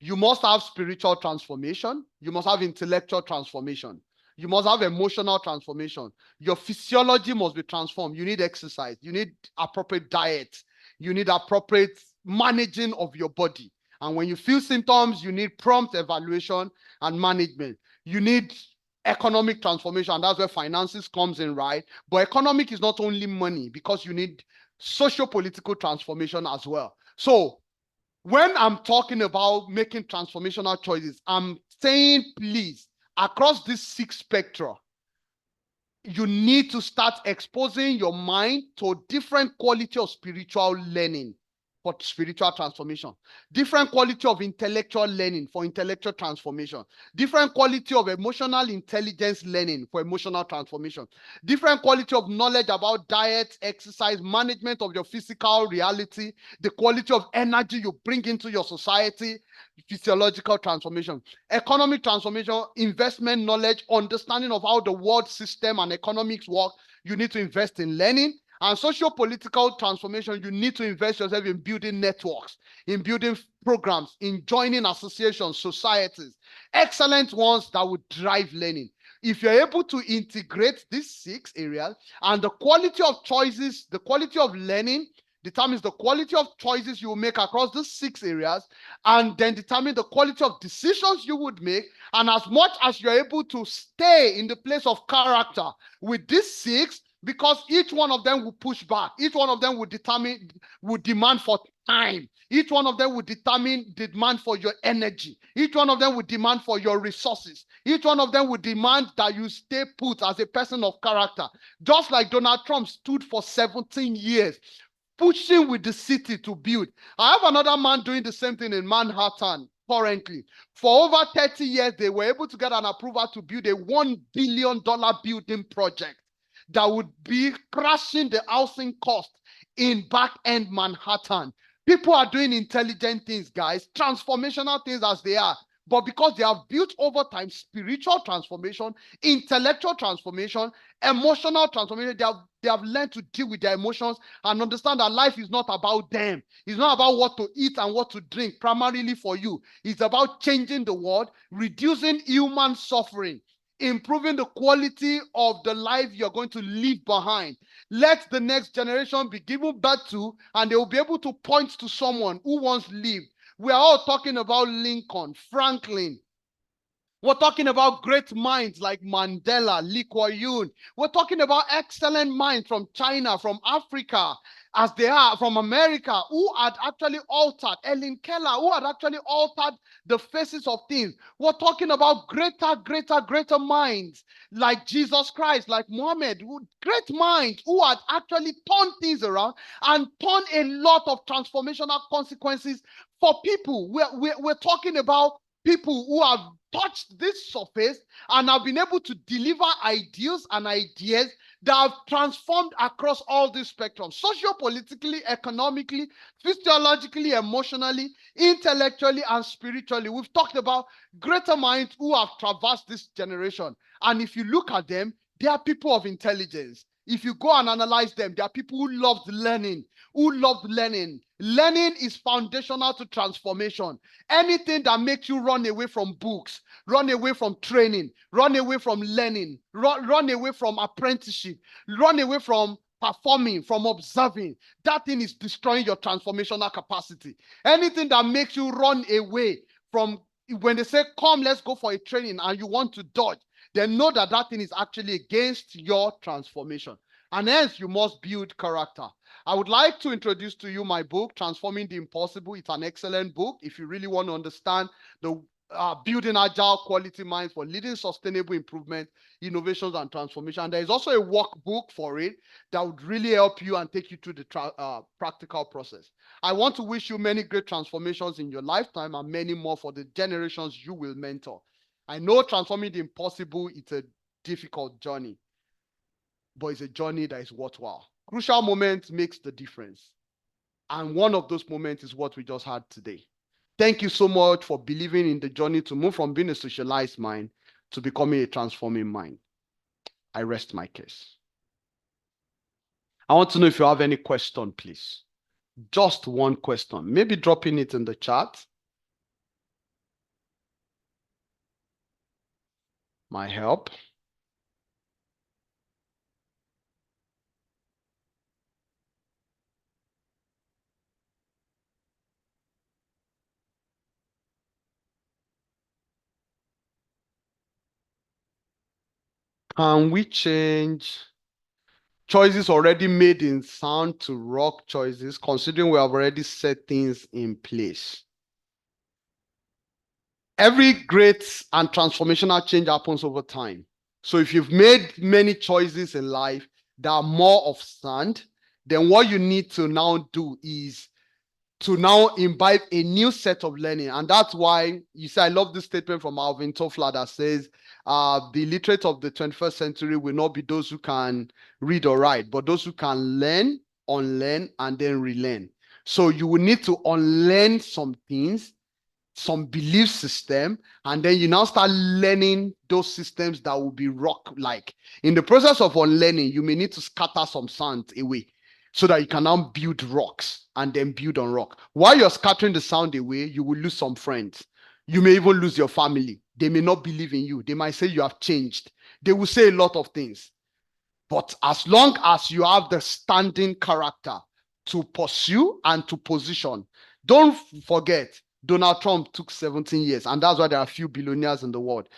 You must have spiritual transformation. You must have intellectual transformation. You must have emotional transformation. Your physiology must be transformed. You need exercise. You need appropriate diet. You need appropriate managing of your body. And when you feel symptoms, you need prompt evaluation and management. You need economic transformation, and that's where finances comes in, right? But economic is not only money, because you need socio-political transformation as well. So when I'm talking about making transformational choices, I'm saying, please, across this 6 spectra, you need to start exposing your mind to different quality of spiritual learning. for spiritual transformation, different quality of intellectual learning for intellectual transformation, different quality of emotional intelligence learning for emotional transformation, different quality of knowledge about diet, exercise, management of your physical reality, the quality of energy you bring into your society, physiological transformation, economic transformation, investment knowledge, understanding of how the world system and economics work. You need to invest in learning. And socio-political transformation, you need to invest yourself in building networks, in building programs, in joining associations, societies, excellent ones that would drive learning. If you're able to integrate these 6 areas, and the quality of choices, the quality of learning determines the quality of choices you will make across these 6 areas, and then determine the quality of decisions you would make. And as much as you're able to stay in the place of character with these 6, because each one of them will push back, each one of them will demand for time, each one of them will demand for your energy, each one of them will demand for your resources, each one of them will demand that you stay put as a person of character. Just like Donald Trump stood for 17 years pushing with the city to build. I have another man doing the same thing in Manhattan currently. For over 30 years, they were able to get an approval to build a $1 billion building project that would be crashing the housing cost in back-end Manhattan. People are doing intelligent things, guys, transformational things as they are. But because they have built over time spiritual transformation, intellectual transformation, emotional transformation, they have learned to deal with their emotions and understand that life is not about them. It's not about what to eat and what to drink primarily for you. It's about changing the world, reducing human suffering, improving the quality of the life you're going to leave behind. Let the next generation be given birth to, and they will be able to point to someone who once lived. We are all talking about Lincoln, Franklin. We're talking about great minds like Mandela, Lee Kuan Yew. We're talking about excellent minds from China, from Africa, as they are, from America, who had actually altered, Ellen Keller, who had actually altered the faces of things. We're talking about greater minds like Jesus Christ, like Muhammad, great minds who had actually turned things around and turned a lot of transformational consequences for people. We're talking about people who have touched this surface and have been able to deliver ideals and ideas that have transformed across all these spectrums, socio-politically, economically, physiologically, emotionally, intellectually, and spiritually. We've talked about greater minds who have traversed this generation. And if you look at them, they are people of intelligence. If you go and analyze them, they are people who loved learning, Learning is foundational to transformation. Anything that makes you run away from books, run away from training, run away from learning, run away from apprenticeship, run away from performing, from observing, that thing is destroying your transformational capacity. Anything that makes you run away from, when they say, come, let's go for a training, and you want to dodge, then know that that thing is actually against your transformation. And hence, you must build character. I would like to introduce to you my book, Transforming the Impossible. It's an excellent book if you really want to understand the building agile quality minds for leading sustainable improvement, innovations, and transformation. And there is also a workbook for it that would really help you and take you through the practical process. I want to wish you many great transformations in your lifetime and many more for the generations you will mentor. I know transforming the impossible is a difficult journey, but it's a journey that is worthwhile. Crucial moments makes the difference. And one of those moments is what we just had today. Thank you so much for believing in the journey to move from being a socialized mind to becoming a transforming mind. I rest my case. I want to know if you have any question, please. Just one question. Maybe dropping it in the chat might help. Can we change choices already made in sound to rock choices, considering we have already set things in place? Every great and transformational change happens over time. So if you've made many choices in life that are more of sand, then what you need to now do is to now imbibe a new set of learning. And that's why you say, I love this statement from Alvin Toffler that says, the illiterate of the 21st century will not be those who can read or write, but those who can learn, unlearn, and then relearn. So you will need to unlearn some things, some belief system, and then you now start learning those systems that will be rock-like. In the process of unlearning, you may need to scatter some sand away so that you can now build rocks and then build on rock. While you're scattering the sound away, you will lose some friends. You may even lose your family. They may not believe in you. They might say you have changed. They will say a lot of things. But as long as you have the standing character to pursue and to position, don't forget, Donald Trump took 17 years, and that's why there are few billionaires in the world.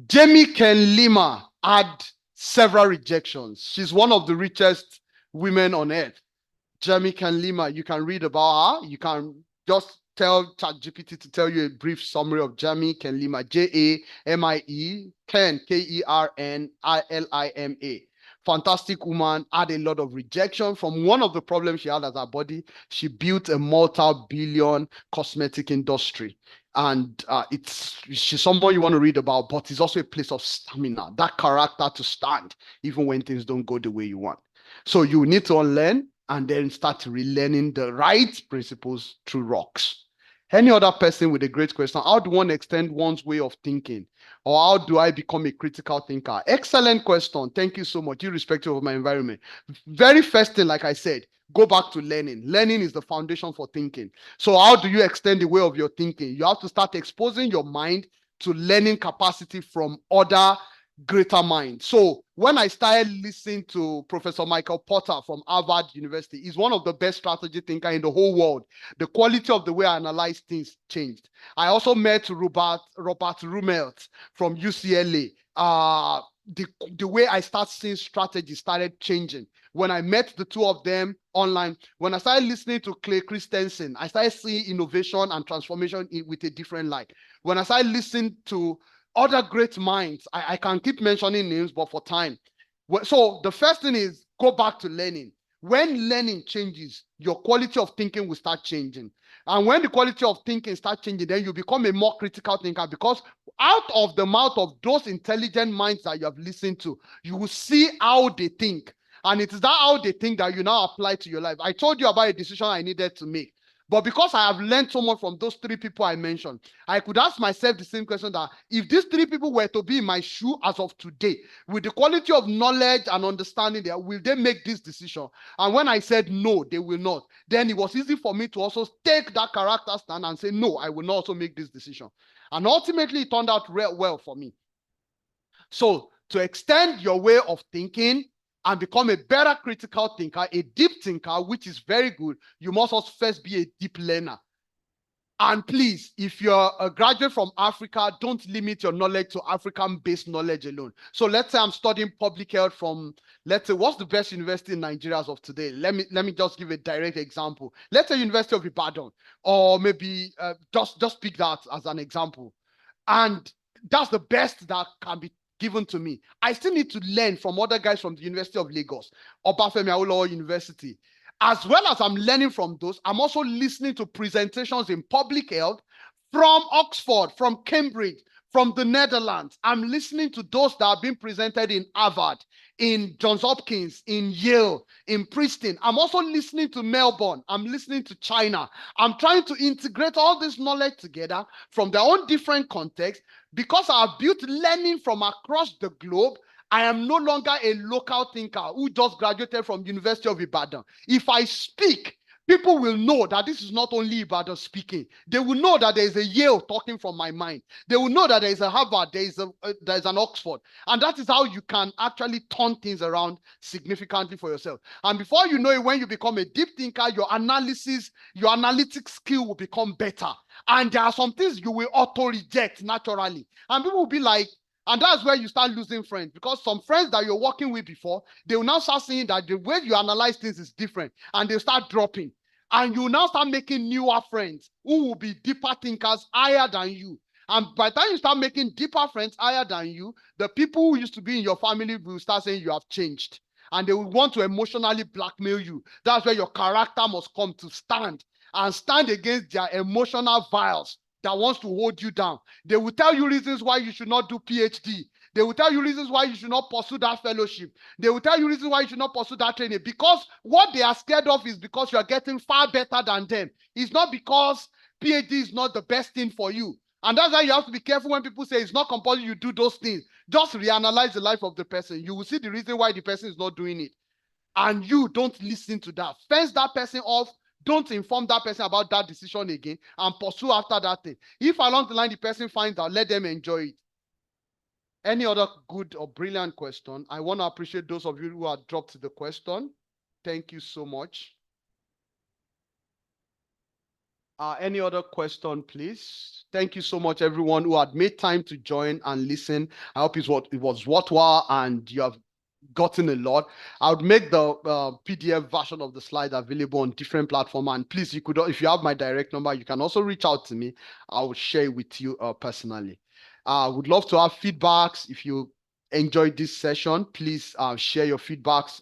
Jamie Ken Lima had several rejections. She's one of the richest women on earth. Jamie Ken Lima, you can read about her. You can just tell ChatGPT to tell you a brief summary of Jamie Ken Lima. Jamie Ken, Kernilima. Fantastic woman, had a lot of rejection from one of the problems she had as her body. She built a multi-billion cosmetic industry. And she's someone you want to read about, but it's also a place of stamina, that character to stand, even when things don't go the way you want. So you need to unlearn and then start relearning the right principles through rocks. Any other person with a great question, how do one extend one's way of thinking? Or how do I become a critical thinker? Excellent question. Thank you so much, irrespective of my environment. Very first thing, like I said, go back to learning. Learning is the foundation for thinking. So how do you extend the way of your thinking? You have to start exposing your mind to learning capacity from other greater minds. So when I started listening to Professor Michael Porter from Harvard University, he's one of the best strategy thinkers in the whole world. The quality of the way I analyze things changed. I also met Robert Rumelt from UCLA. The way I start seeing strategy started changing. When I met the two of them online, when I started listening to Clay Christensen, I started seeing innovation and transformation with a different light. When I started listening to other great minds, I can keep mentioning names, but for time. So the first thing is go back to learning. When learning changes, your quality of thinking will start changing. And when the quality of thinking starts changing, then you become a more critical thinker, because out of the mouth of those intelligent minds that you have listened to, you will see how they think. And it is that how they think that you now apply to your life. I told you about a decision I needed to make. But because I have learned so much from those three people I mentioned, I could ask myself the same question, that if these three people were to be in my shoe as of today, with the quality of knowledge and understanding there, will they make this decision? And when I said no, they will not, then it was easy for me to also take that character stand and say, no, I will not also make this decision. And ultimately, it turned out real well for me. So to extend your way of thinking and become a better critical thinker, a deep thinker, which is very good, you must also first be a deep learner. And please, if you're a graduate from Africa, don't limit your knowledge to African-based knowledge alone. So let's say I'm studying public health from, let's say, what's the best university in Nigeria as of today? Let me just give a direct example. Let's say University of Ibadan, or maybe just pick that as an example. And that's the best that can be given to me. I still need to learn from other guys from the University of Lagos, Obafemi Awolowo University. As well as I'm learning from those, I'm also listening to presentations in public health from Oxford, from Cambridge, from the Netherlands. I'm listening to those that have been presented in Harvard, in Johns Hopkins, in Yale, in Princeton. I'm also listening to Melbourne. I'm listening to China. I'm trying to integrate all this knowledge together from their own different contexts, because I've built learning from across the globe. I am no longer a local thinker who just graduated from University of Ibadan. If I speak, people will know that this is not only Ibadan speaking. They will know that there is a Yale talking from my mind. They will know that there is a Harvard, there is an Oxford. And that is how you can actually turn things around significantly for yourself. And before you know it, when you become a deep thinker, your analytic skill will become better. And there are some things you will auto-reject naturally. And people will be like, and that's where you start losing friends, because some friends that you're working with before, they will now start seeing that the way you analyze things is different, and they start dropping. And you now start making newer friends who will be deeper thinkers, higher than you. And by the time you start making deeper friends higher than you, the people who used to be in your family will start saying you have changed. And they will want to emotionally blackmail you. That's where your character must come to stand. and stand against their emotional vials that wants to hold you down. They will tell you reasons why you should not do PhD. They will tell you reasons why you should not pursue that fellowship. They will tell you reasons why you should not pursue that training. Because what they are scared of is because you are getting far better than them. It's not because PhD is not the best thing for you. And that's why you have to be careful when people say it's not compulsory you do those things. Just reanalyze the life of the person. You will see the reason why the person is not doing it. And you don't listen to that. Fence that person off. Don't inform that person about that decision again and pursue after that thing. If along the line the person finds out, let them enjoy it. Any other good or brilliant question? I want to appreciate those of you who have dropped the question. Thank you so much. Any other question, please? Thank you so much, everyone who had made time to join and listen. I hope it was worthwhile and you have gotten a lot. I would make the PDF version of the slide available on different platforms. And please, you could, if you have my direct number, you can also reach out to me. I will share it with you personally. I would love to have feedbacks. If you enjoyed this session, please share your feedbacks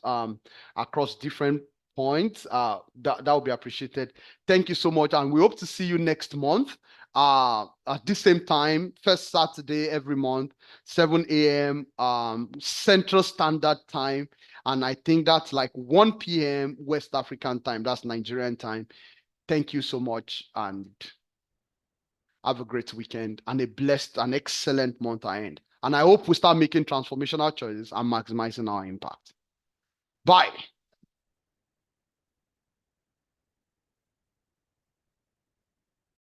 across different points. That would be appreciated. Thank you so much. And we hope to see you next month at the same time, first Saturday every month, 7 a.m. Central Standard Time. And I think that's like 1 p.m. West African time. That's Nigerian time. Thank you so much and have a great weekend and a blessed and excellent month ahead. And I hope we start making transformational choices and maximizing our impact. Bye.